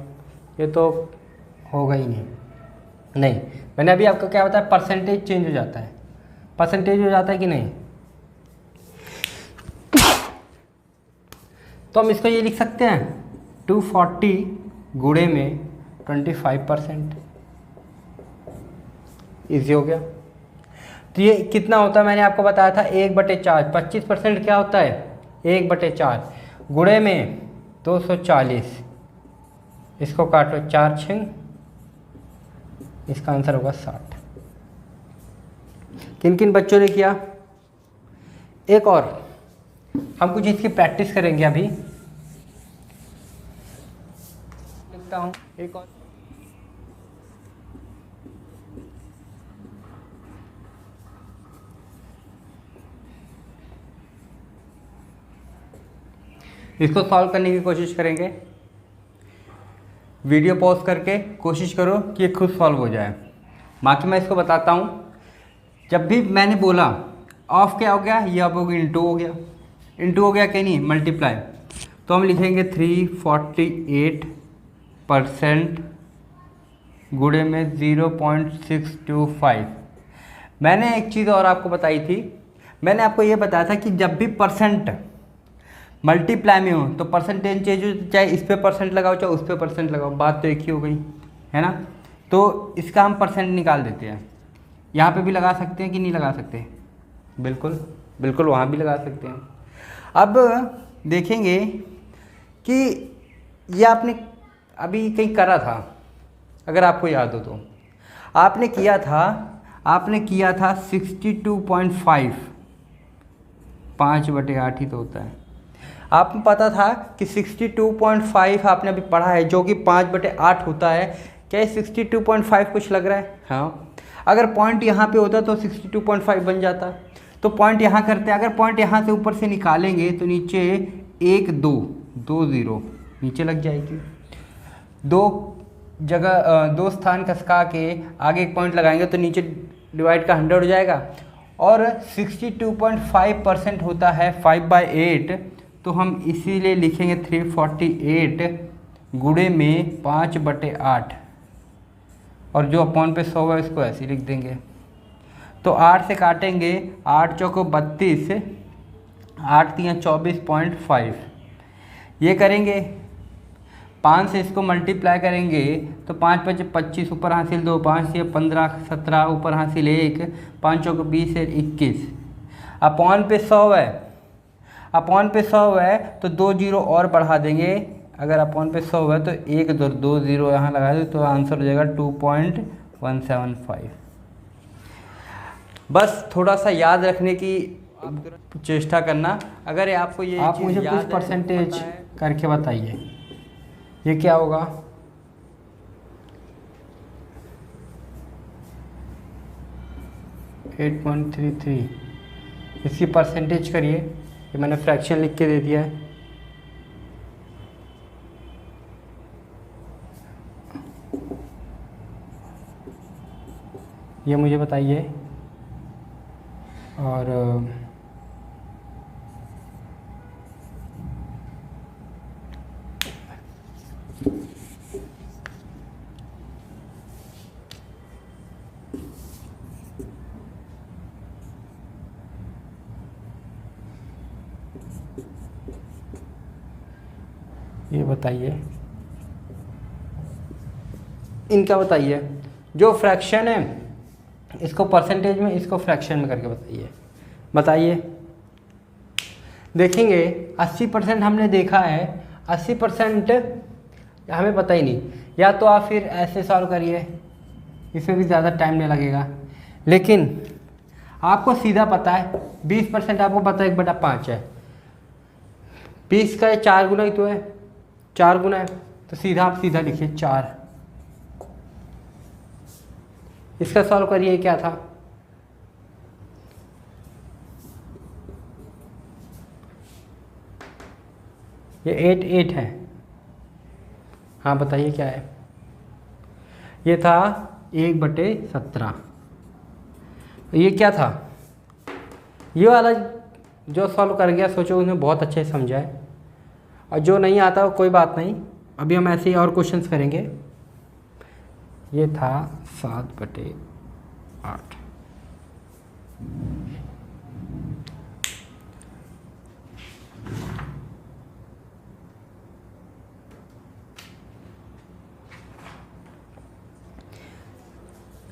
ये तो होगा ही नहीं। मैंने अभी आपको क्या बताया, परसेंटेज चेंज हो जाता है। परसेंटेज हो जाता है कि नहीं? तो हम इसको ये लिख सकते हैं 240 गुणे में 25%। ईजी हो गया। तो ये कितना होता है? मैंने आपको बताया था 1/4। 25% क्या होता है? 1/4 गुणे में 240। इसको काटो 4 6, इसका आंसर होगा 60। किन किन बच्चों ने किया? एक और हम कुछ इसकी प्रैक्टिस करेंगे। अभी लिखता हूँ एक और। इसको सॉल्व करने की कोशिश करेंगे। वीडियो पॉज करके कोशिश करो कि ये खुद सॉल्व हो जाए। बाकी मैं इसको बताता हूँ। जब भी मैंने बोला ऑफ क्या हो गया, ये अब हो गया इंटू हो गया। इंटू हो गया कि नहीं? मल्टीप्लाई। तो हम लिखेंगे 348% गुणे में 0.625। मैंने एक चीज़ और आपको बताई थी। मैंने आपको ये बताया था कि जब भी परसेंट मल्टीप्लाई में हो तो परसेंटेज चेंज हो, चाहे इस पे परसेंट लगाओ चाहे उस पे परसेंट लगाओ, बात तो एक ही हो गई है ना। तो इसका हम परसेंट निकाल देते हैं। यहाँ पे भी लगा सकते हैं कि नहीं लगा सकते? बिल्कुल बिल्कुल, वहाँ भी लगा सकते हैं। अब देखेंगे कि ये आपने अभी कहीं करा था, अगर आपको याद हो तो आपने किया था 62.5, 5/8 ही तो होता है। आपको पता था कि 62.5 आपने अभी पढ़ा है, जो कि 5/8 होता है। क्या 62.5 कुछ लग रहा है? हाँ, अगर पॉइंट यहाँ पे होता तो 62.5 बन जाता। तो पॉइंट यहाँ करते हैं। अगर पॉइंट यहाँ से ऊपर से निकालेंगे तो नीचे 1 2 2 0 नीचे लग जाएगी। दो स्थान खसका के आगे एक पॉइंट लगाएंगे तो नीचे डिवाइड का 100 हो जाएगा। और 62.5% होता है 5/8, तो हम इसीलिए लिखेंगे 348 गुणे में 5/8, और जो अपॉन पे 100 है इसको ऐसे लिख देंगे। तो 8 से काटेंगे, 8 चौको 32, 8 3 24.5। ये करेंगे 5 से इसको मल्टीप्लाई करेंगे तो 5 5 25, ऊपर हासिल 2, 5 से 15 17, ऊपर हासिल 1, 5 चौको 20 है 21। अपॉन पे 100 है, अपॉन पे 100 है तो 2 जीरो और बढ़ा देंगे। अगर अपॉन पे 100 है तो 1 2 जीरो यहाँ लगा दे तो आंसर हो जाएगा 2.175। बस थोड़ा सा याद रखने की चेष्टा करना। अगर आपको ये आप मुझे कुछ परसेंटेज करके बताइए, ये क्या होगा? $8.33 इसकी परसेंटेज करिए, ये मैंने फ्रैक्शन लिख के दे दिया है। ये मुझे बताइए। और ये बताइए, इनका बताइए। जो फ्रैक्शन है इसको परसेंटेज में, इसको फ्रैक्शन में करके बताइए। बताइए। देखेंगे 80% हमने देखा है, 80% हमें पता ही नहीं। या तो आप फिर ऐसे सॉल्व करिए, इसमें भी ज़्यादा टाइम नहीं लगेगा। लेकिन आपको सीधा पता है 20% आपको पता है 1/5 है। 20 का 4 गुना ही तो है, 4 गुना है, तो सीधा आप सीधा लिखिए 4। इसका सॉल्व करिए, क्या था? ये 8 है। हाँ बताइए क्या है? ये था 1/17। ये क्या था? ये वाला जो सॉल्व कर गया सोचो उसने बहुत अच्छे से समझा है, और जो नहीं आता वो कोई बात नहीं, अभी हम ऐसे ही और क्वेश्चंस करेंगे। ये था 7/8।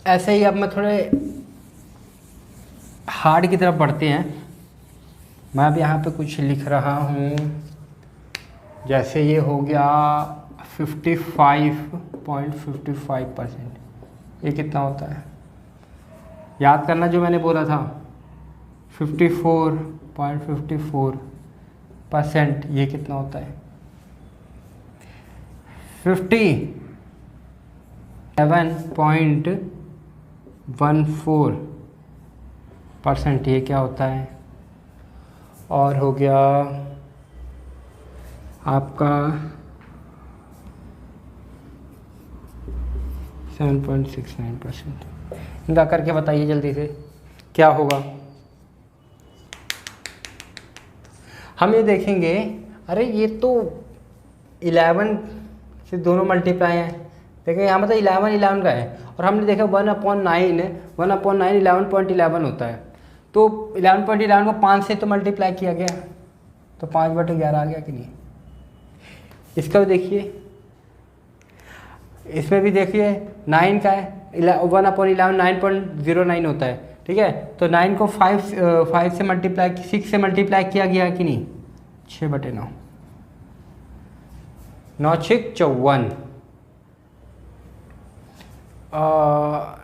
ऐसे ही अब मैं थोड़े हार्ड की तरफ बढ़ते हैं। मैं अब यहाँ पे कुछ लिख रहा हूँ, जैसे ये हो गया 55.55%। ये कितना होता है याद करना, जो मैंने बोला था 54.54%। ये कितना होता है? 57.14%। ये क्या होता है? और हो गया आपका 7.69%। इनका करके बताइए जल्दी से क्या होगा। हम ये देखेंगे, अरे ये तो 11 से दोनों मल्टीप्लाई हैं। देखें यहाँ मतलब 11 का है, और हमने देखा 1/9 है, 1/9 11.11 होता है। तो 11.11 को 5 से तो मल्टीप्लाई किया गया, तो 5/11 आ गया कि नहीं? इसका भी देखिए, इसमें भी देखिए 9 का है, 1/11 9.09 होता है, ठीक है। तो 9 को 5 से मल्टीप्लाई, 6 से मल्टीप्लाई किया गया कि नहीं? 6/9, 9 6 54।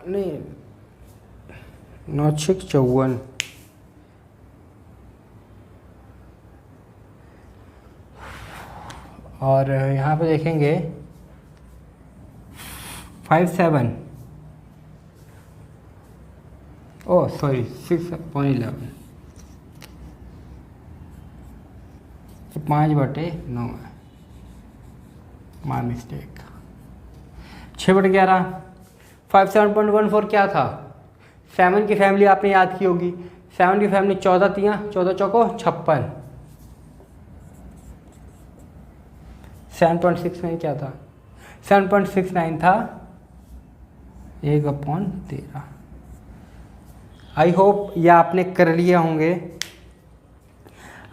नहीं 9 6 54। और यहाँ पे देखेंगे 57, ओह सॉरी 6.11, तो 5/9 है, माय मिस्टेक। 6/11। 57.14 क्या था? 7 की फैमिली आपने याद की होगी। 7 की फैमिली 14 तियाँ, 14 चौको 56। 7.69 क्या था? 7.69 था 1/13। आई होप ये आपने कर लिया होंगे।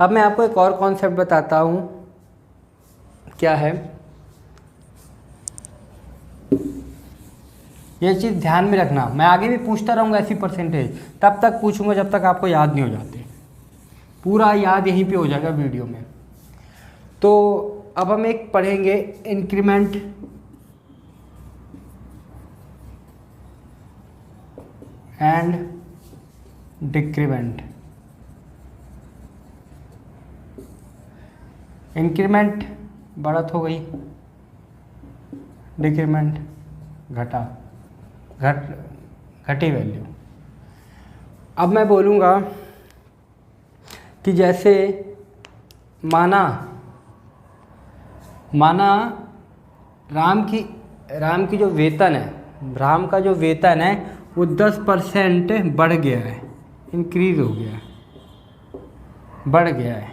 अब मैं आपको एक और कॉन्सेप्ट बताता हूँ, क्या है ये चीज़ ध्यान में रखना। मैं आगे भी पूछता रहूँगा ऐसी परसेंटेज, तब तक पूछूंगा जब तक आपको याद नहीं हो जाते। पूरा याद यहीं पे हो जाएगा वीडियो में। तो अब हम एक पढ़ेंगे इंक्रीमेंट एंड डिक्रीमेंट। इंक्रीमेंट बढ़त हो गई, डिक्रीमेंट घटी वैल्यू। अब मैं बोलूँगा कि जैसे माना राम की जो वेतन है, राम का जो वेतन है वो 10% बढ़ गया है, इंक्रीज हो गया है, बढ़ गया है।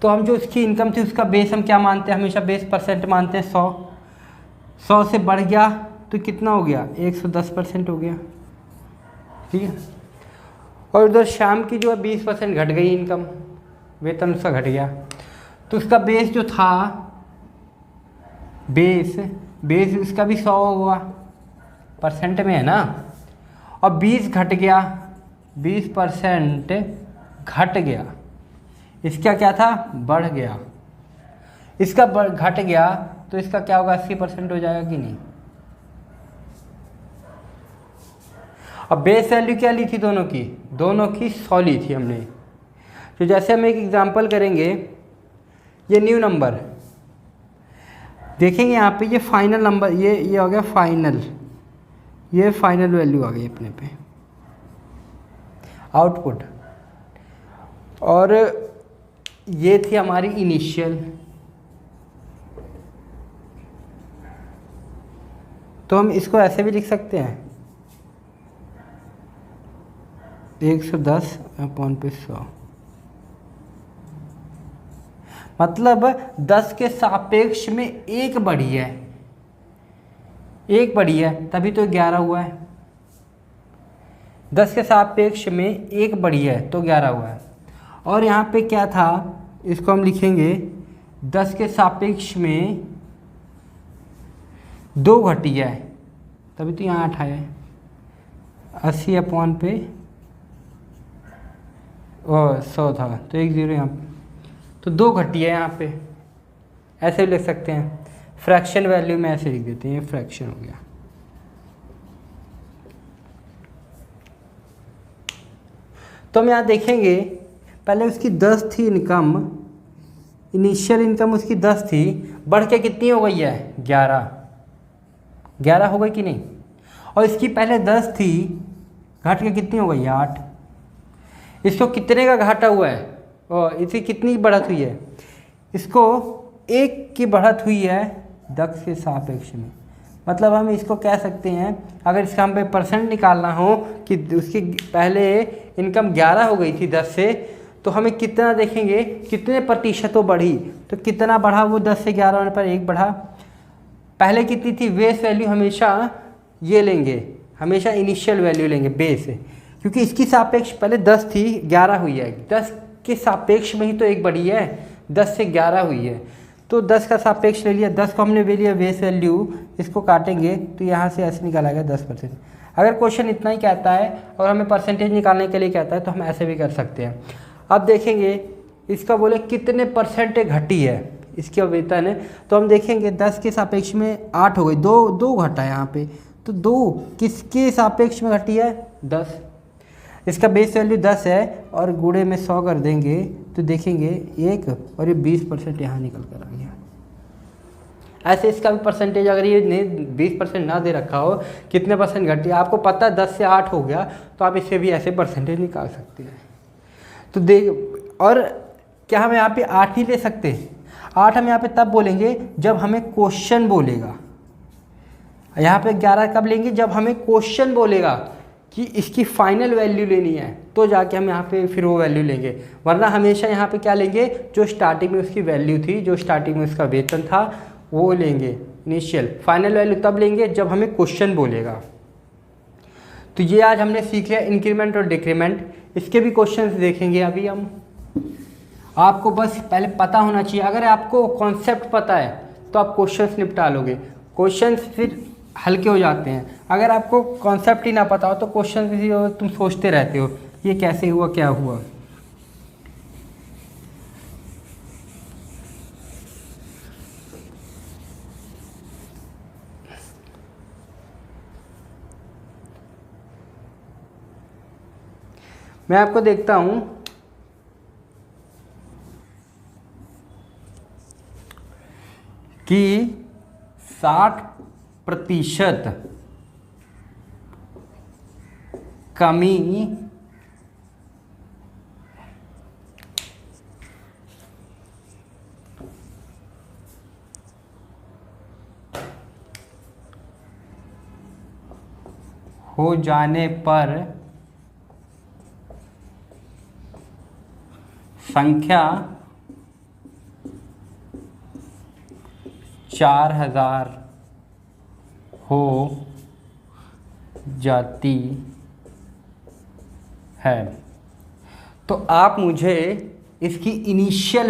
तो हम जो उसकी इनकम थी उसका बेस हम क्या मानते हैं, हमेशा बेस परसेंट मानते हैं 100 से बढ़ गया तो कितना हो गया, 110% हो गया, ठीक है। और उधर शाम की जो है 20% घट गई इनकम, वेतन उसका घट गया, तो उसका बेस जो था, बेस उसका भी 100 हुआ, परसेंट में है ना, और 20 घट गया, 20% घट गया, इसका क्या था, बढ़ गया, इसका घट गया तो इसका क्या होगा, 80% हो जाएगा कि नहीं। अब बेस वैल्यू क्या ली थी, दोनों की 100 ली थी हमने। तो जैसे हम एक एग्जांपल करेंगे, ये न्यू नंबर देखेंगे, यहाँ पे ये फाइनल नंबर, ये हो गया फाइनल, ये फाइनल वैल्यू आ गई अपने पे आउटपुट, और ये थी हमारी इनिशियल। तो हम इसको ऐसे भी लिख सकते हैं, 110/100, मतलब 10 के सापेक्ष में एक बढ़ी है, तभी तो 11 हुआ है। 10 के सापेक्ष में एक बढ़ी है तो 11 हुआ है। और यहाँ पे क्या था, इसको हम लिखेंगे 10 के सापेक्ष में 2 घटी है, तभी तो यहाँ 8 आया है। 80/100 था तो 1 0 यहाँ पे, तो 2 घटी है यहाँ पे, ऐसे भी लिख सकते हैं। फ्रैक्शन वैल्यू में ऐसे लिख देते हैं, ये फ्रैक्शन हो गया। तो हम यहाँ देखेंगे, पहले उसकी 10 थी इनकम, इनिशियल इनकम उसकी 10 थी, बढ़ के कितनी हो गई है, 11 हो गई कि नहीं। और इसकी पहले 10 थी, घट के कितनी हो गई, 8। इसको कितने का घाटा हुआ है, और इसकी कितनी बढ़त हुई है, इसको 1 की बढ़त हुई है 10 के सापेक्ष में। मतलब हम इसको कह सकते हैं, अगर इसका हम पे परसेंट निकालना हो कि उसकी पहले इनकम 11 हो गई थी 10 से, तो हमें कितना देखेंगे, कितने प्रतिशत वो बढ़ी, तो कितना बढ़ा वो, 10 से 11 होने पर 1 बढ़ा। पहले कितनी थी, बेस वैल्यू हमेशा ये लेंगे, हमेशा इनिशियल वैल्यू लेंगे बेस, क्योंकि इसकी सापेक्ष पहले 10 थी, 11 हुई है, 10 के सापेक्ष में ही तो 1 बढ़ी है, 10 से 11 हुई है, तो 10 का सापेक्ष ले लिया, 10 को हमने ले लिया बेस वैल्यू, इसको काटेंगे तो यहाँ से ऐसे निकाला गया 10%। अगर क्वेश्चन इतना ही कहता है और हमें परसेंटेज निकालने के लिए कहता है तो हम ऐसे भी कर सकते हैं। अब देखेंगे इसका बोले कितने परसेंट घटी है इसकी वेतन है, तो हम देखेंगे 10 के सापेक्ष में 8 हो गई, 2 घटा है यहाँ पे, तो 2 किसके सापेक्ष में घटी है, 10। इसका बेस वैल्यू 10 है और गुणे में 100 कर देंगे तो देखेंगे 1, और ये 20% यहाँ निकल कर आ गया। ऐसे इसका भी परसेंटेज, अगर ये 20% ना दे रखा हो, कितने परसेंट घटी, आपको पता है 10 से 8 हो गया, तो आप इससे भी ऐसे परसेंटेज निकाल सकते हैं। तो देख, और क्या हम यहाँ पे 8 ही ले सकते हैं, 8 हम यहाँ पे तब बोलेंगे जब हमें क्वेश्चन बोलेगा। यहाँ पे 11 कब लेंगे, जब हमें क्वेश्चन बोलेगा कि इसकी फाइनल वैल्यू लेनी है, तो जाके हम यहाँ पे फिर वो वैल्यू लेंगे, वरना हमेशा यहाँ पे क्या लेंगे, जो स्टार्टिंग में उसकी वैल्यू थी, जो स्टार्टिंग में उसका वेतन था वो लेंगे इनिशियल। फाइनल वैल्यू तब लेंगे जब हमें क्वेश्चन बोलेगा। तो ये आज हमने सीख लिया इंक्रीमेंट और डिक्रीमेंट, इसके भी क्वेश्चंस देखेंगे अभी हम। आपको बस पहले पता होना चाहिए, अगर आपको कॉन्सेप्ट पता है तो आप क्वेश्चंस निपटा लोगे, क्वेश्चंस फिर हल्के हो जाते हैं। अगर आपको कॉन्सेप्ट ही ना पता हो तो क्वेश्चन भी तुम सोचते रहते हो ये कैसे हुआ, क्या हुआ। मैं आपको देखता हूं कि 60% कमी हो जाने पर संख्या 4000 हो जाती है। तो आप मुझे इसकी इनिशियल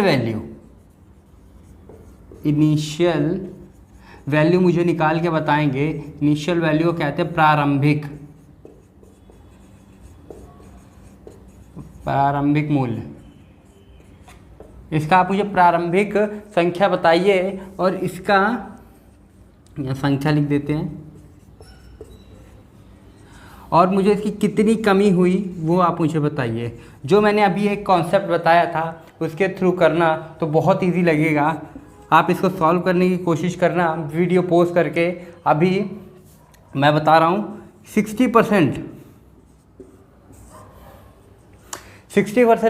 वैल्यू मुझे निकाल के बताएंगे। इनिशियल वैल्यू को कहते हैं प्रारंभिक मूल्य। इसका आप मुझे प्रारंभिक संख्या बताइए और इसका यहाँ संख्या लिख देते हैं, और मुझे इसकी कितनी कमी हुई वो आप मुझे बताइए। जो मैंने अभी एक कॉन्सेप्ट बताया था उसके थ्रू करना तो बहुत इजी लगेगा। आप इसको सॉल्व करने की कोशिश करना वीडियो पॉज करके। अभी मैं बता रहा हूँ 60%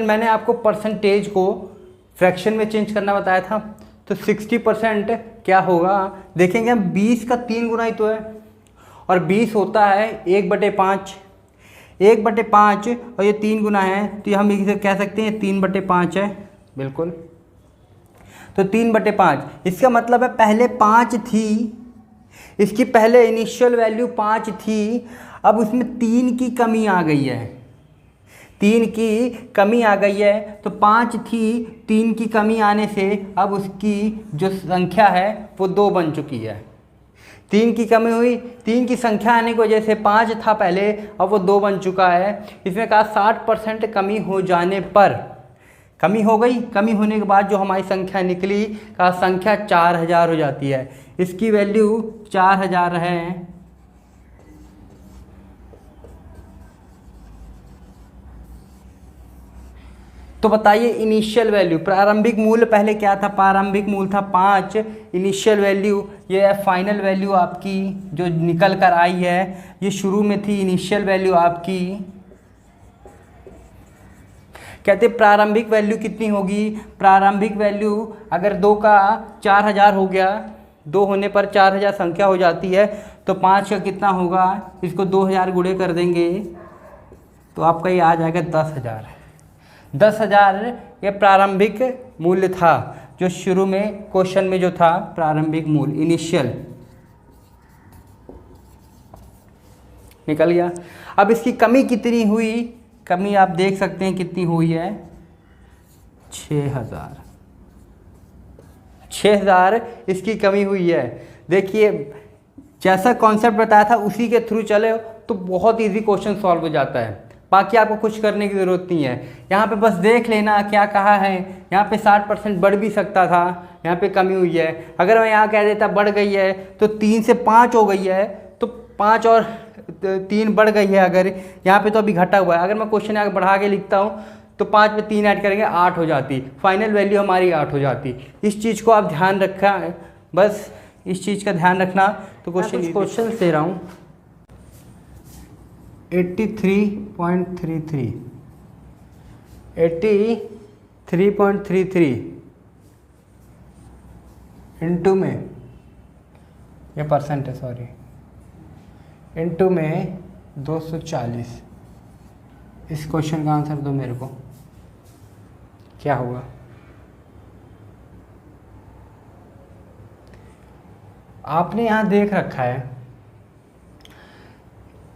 मैंने आपको परसेंटेज को फ्रैक्शन में चेंज करना बताया था। तो 60% क्या होगा देखेंगे हम, 20 का 3 गुना ही तो है, और 20 होता है 1/5। 1/5 और ये 3 गुना है, तो ये हम इसे कह सकते हैं 3/5 है। बिल्कुल, तो 3/5 इसका मतलब है पहले 5 थी, इसकी पहले इनिशियल वैल्यू 5 थी, अब उसमें 3 की कमी आ गई है। 3 की कमी आ गई है, तो 5 थी, 3 की कमी आने से अब उसकी जो संख्या है वो 2 बन चुकी है। 3 की कमी हुई, 3 की संख्या आने की वजह से 5 था पहले, अब वो 2 बन चुका है। इसमें कहा 60% कमी हो जाने पर, कमी हो गई, कमी होने के बाद जो हमारी संख्या निकली, कहा संख्या 4000 हो जाती है। इसकी वैल्यू 4000 है। तो बताइए इनिशियल वैल्यू, प्रारंभिक मूल्य पहले क्या था, प्रारंभिक मूल्य था 5, इनिशियल वैल्यू ये है फाइनल वैल्यू आपकी जो निकल कर आई है, ये शुरू में थी इनिशियल वैल्यू आपकी। कहते प्रारंभिक वैल्यू कितनी होगी, प्रारंभिक वैल्यू अगर 2 का 4000 हो गया, 2 होने पर 4000 संख्या हो जाती है, तो 5 का कितना होगा, इसको 2000 गुणे कर देंगे तो आपका ये आ जाएगा 10,000। 10,000 ये प्रारंभिक मूल्य था, जो शुरू में क्वेश्चन में जो था प्रारंभिक मूल्य इनिशियल निकल गया। अब इसकी कमी कितनी हुई, कमी आप देख सकते हैं कितनी हुई है, 6000। 6000 इसकी कमी हुई है। देखिए जैसा कॉन्सेप्ट बताया था उसी के थ्रू चले तो बहुत इजी क्वेश्चन सॉल्व हो जाता है। बाकी आपको कुछ करने की ज़रूरत नहीं है। यहाँ पे बस देख लेना क्या कहा है। यहाँ पे 60% बढ़ भी सकता था, यहाँ पे कमी हुई है। अगर मैं यहाँ कह देता बढ़ गई है तो 3 से 5 हो गई है, तो 5 और 3 बढ़ गई है। अगर यहाँ पे तो अभी घटा हुआ है, अगर मैं क्वेश्चन आगे बढ़ा के लिखता हूँ तो 5 में 3 ऐड करेंगे 8 हो जाती, फाइनल वैल्यू हमारी 8 हो जाती। इस चीज़ को आप ध्यान रखा, बस इस चीज़ का ध्यान रखना। तो क्वेश्चन दे रहा हूँ 83.33 इंटू में, ये परसेंट है सॉरी, इंटू में 240। इस क्वेश्चन का आंसर दो मेरे को, क्या होगा। आपने यहाँ देख रखा है,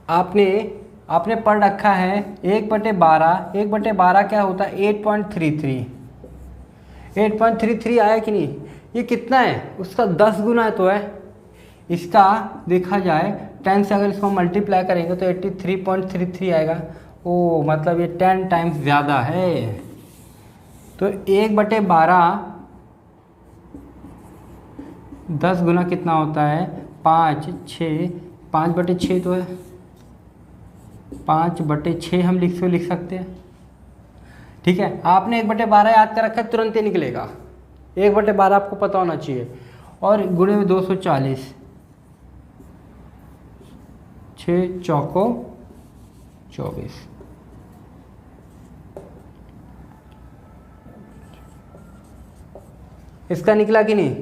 आपने पढ़ रखा है 1/12। 1/12 क्या होता है, 8.33 आया कि नहीं। ये कितना है, उसका 10 गुना तो है। इसका देखा जाए 10 से अगर इसको मल्टीप्लाई करेंगे तो 83.33 आएगा। ओ मतलब ये 10 टाइम्स ज़्यादा है। तो 1/12 10 गुना कितना होता है, 5, 6, 5/6 तो है, 5/6 हम लिख सकते हैं। ठीक है, आपने 1/12 याद कर रखा है, तुरंत ही निकलेगा। 1/12 आपको पता होना चाहिए, और गुणे में 240, 6 चौको 24। इसका निकला कि नहीं,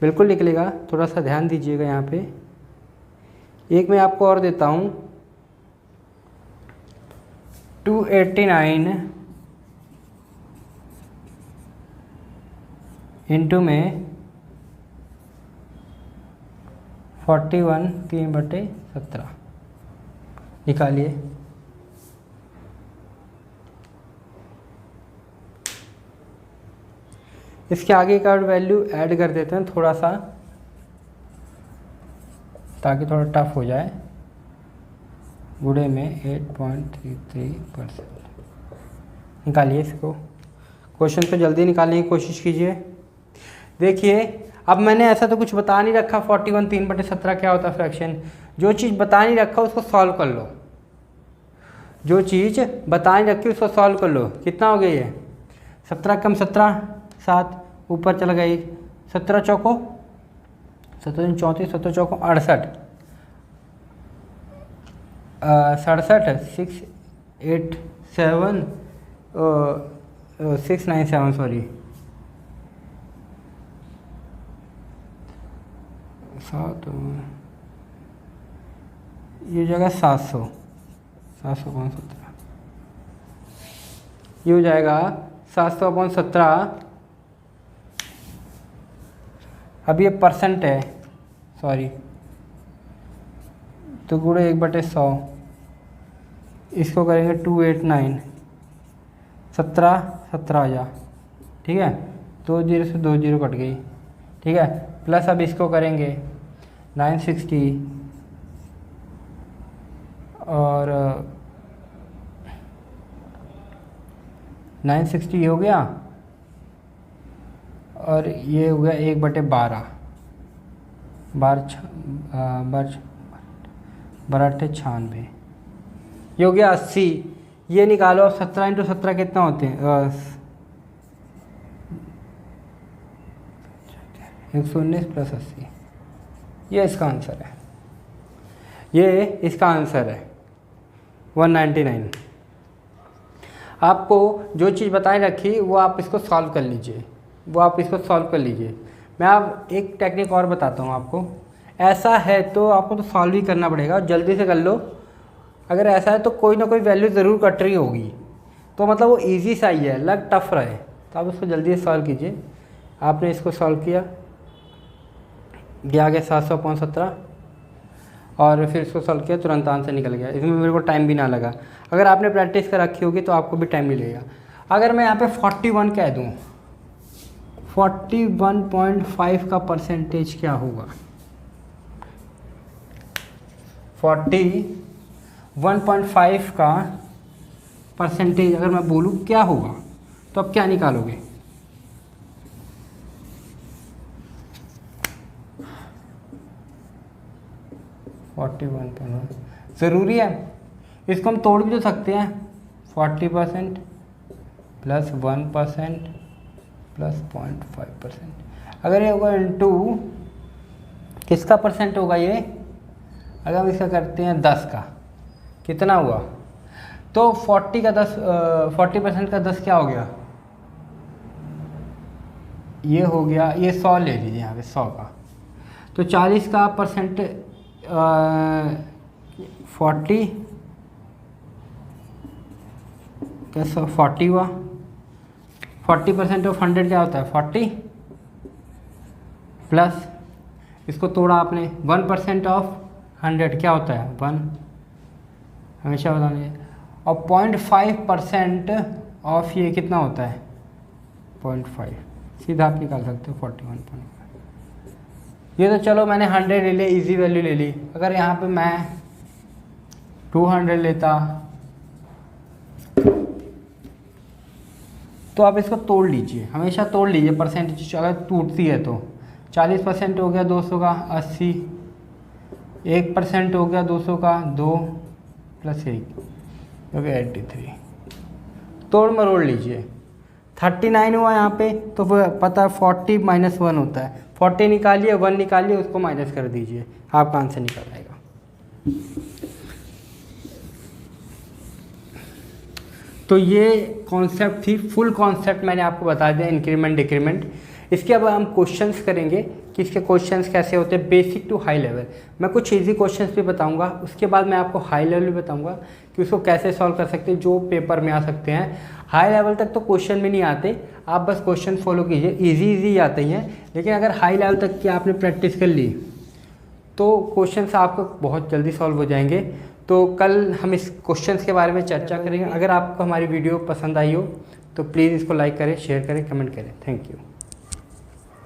बिल्कुल निकलेगा। थोड़ा सा ध्यान दीजिएगा यहाँ पे, एक मैं आपको और देता हूँ, 289 इंटू में 41 3/17 निकालिए। इसके आगे का वैल्यू ऐड कर देते हैं थोड़ा सा, ताकि थोड़ा टफ हो जाए। गुणे में 8.33% निकालिए इसको। क्वेश्चन पे जल्दी निकालने की कोशिश कीजिए। देखिए अब मैंने ऐसा तो कुछ बता नहीं रखा 41 3/17 क्या होता है फ्रैक्शन। जो चीज़ बता नहीं रखा उसको सॉल्व कर लो, जो चीज़ बता नहीं रखी उसको सॉल्व कर लो। कितना हो गया ये, 17 कम 17 7, ऊपर चला गया 1, 17 चौको 17 34, 17 चौको 68, 67 6 8 7 6 9 7 सॉरी 7, ये जगह 700 कौन 17, ये हो जाएगा 700/17। अब ये परसेंट है, सॉरी, तो गुणे 1/100, इसको करेंगे 289, 17 आ जा, ठीक है, 2 0 से 2 0 कट गई, ठीक है। प्लस अब इसको करेंगे 960 और 960 हो गया, और ये हो गया 1/12, 12×96, ये हो गया 80। ये निकालो अब 17 × 17 कितना होते हैं, 119 + 80, ये इसका आंसर है, ये इसका आंसर है 199। आपको जो चीज़ बताई रखी वो आप इसको सॉल्व कर लीजिए, मैं आप एक टेक्निक और बताता हूँ आपको। ऐसा है तो आपको तो सॉल्व ही करना पड़ेगा, जल्दी से कर लो। अगर ऐसा है तो कोई ना कोई वैल्यू ज़रूर कट रही होगी, तो मतलब वो इजी सा ही है, लग टफ रहे तो आप उसको जल्दी से सॉल्व कीजिए। आपने इसको सॉल्व किया, ये आ गया 700/17, और फिर इसको सॉल्व किया, तुरंत आंसर निकल गया। इसमें मेरे को टाइम भी ना लगा। अगर आपने प्रैक्टिस कर रखी होगी तो आपको भी टाइम नहीं लगेगा। अगर मैं यहाँ पे 41 कह दूँ, 41.5 का परसेंटेज क्या होगा, 41.5 का परसेंटेज अगर मैं बोलूँ क्या होगा, तो आप क्या निकालोगे? ज़रूरी है, इसको हम तोड़ भी तो सकते हैं। 40% + 1% + 0.5%, अगर ये होगा इंटू किसका परसेंट होगा ये, अगर हम इसका करते हैं 10 का, कितना हुआ, तो 40% का 10 क्या हो गया, ये हो गया, ये 100 ले लीजिए यहाँ पे 100 का, तो 40 का परसेंट 40 कैसा 40 हुआ। 40% ऑफ 100 क्या होता है 40, प्लस इसको तोड़ा आपने 1% ऑफ 100 क्या होता है 1, हमेशा बताने, और 0.5% ऑफ ये कितना होता है 0.5, सीधा आप निकाल सकते हो 41.5। ये तो चलो मैंने 100 ले लिया, इजी वैल्यू ले ली। अगर यहाँ पे मैं 200 लेता तो आप इसको तोड़ लीजिए, हमेशा तोड़ लीजिए परसेंटेज, अगर टूटती है तो 40% हो गया 200 का 80, 1% हो गया 200 का 2 + 1 हो गया 83, तोड़ मरोड़ लीजिए। 39 हुआ यहाँ पे, तो पता है 40 - 1 होता है, 40 निकालिए 1 निकालिए, उसको माइनस कर दीजिए, आपका आंसर निकल आएगा। तो ये कॉन्सेप्ट थी, फुल कॉन्सेप्ट मैंने आपको बता दिया, इंक्रीमेंट डिक्रीमेंट। इसके अब हम क्वेश्चंस करेंगे कि इसके क्वेश्चंस कैसे होते हैं, बेसिक टू हाई लेवल। मैं कुछ इजी क्वेश्चंस भी बताऊंगा, उसके बाद मैं आपको हाई लेवल भी बताऊंगा कि उसको कैसे सॉल्व कर सकते हैं, जो पेपर में आ सकते हैं। हाई लेवल तक तो क्वेश्चन भी नहीं आते, आप बस क्वेश्चन फॉलो कीजिए, ईजी आते हैं। लेकिन अगर हाई लेवल तक की आपने प्रैक्टिस कर ली तो क्वेश्चंस आपको बहुत जल्दी सॉल्व हो जाएंगे। तो कल हम इस क्वेश्चंस के बारे में चर्चा करेंगे। अगर आपको हमारी वीडियो पसंद आई हो तो प्लीज़ इसको लाइक करें, शेयर करें, कमेंट करें। Thank you.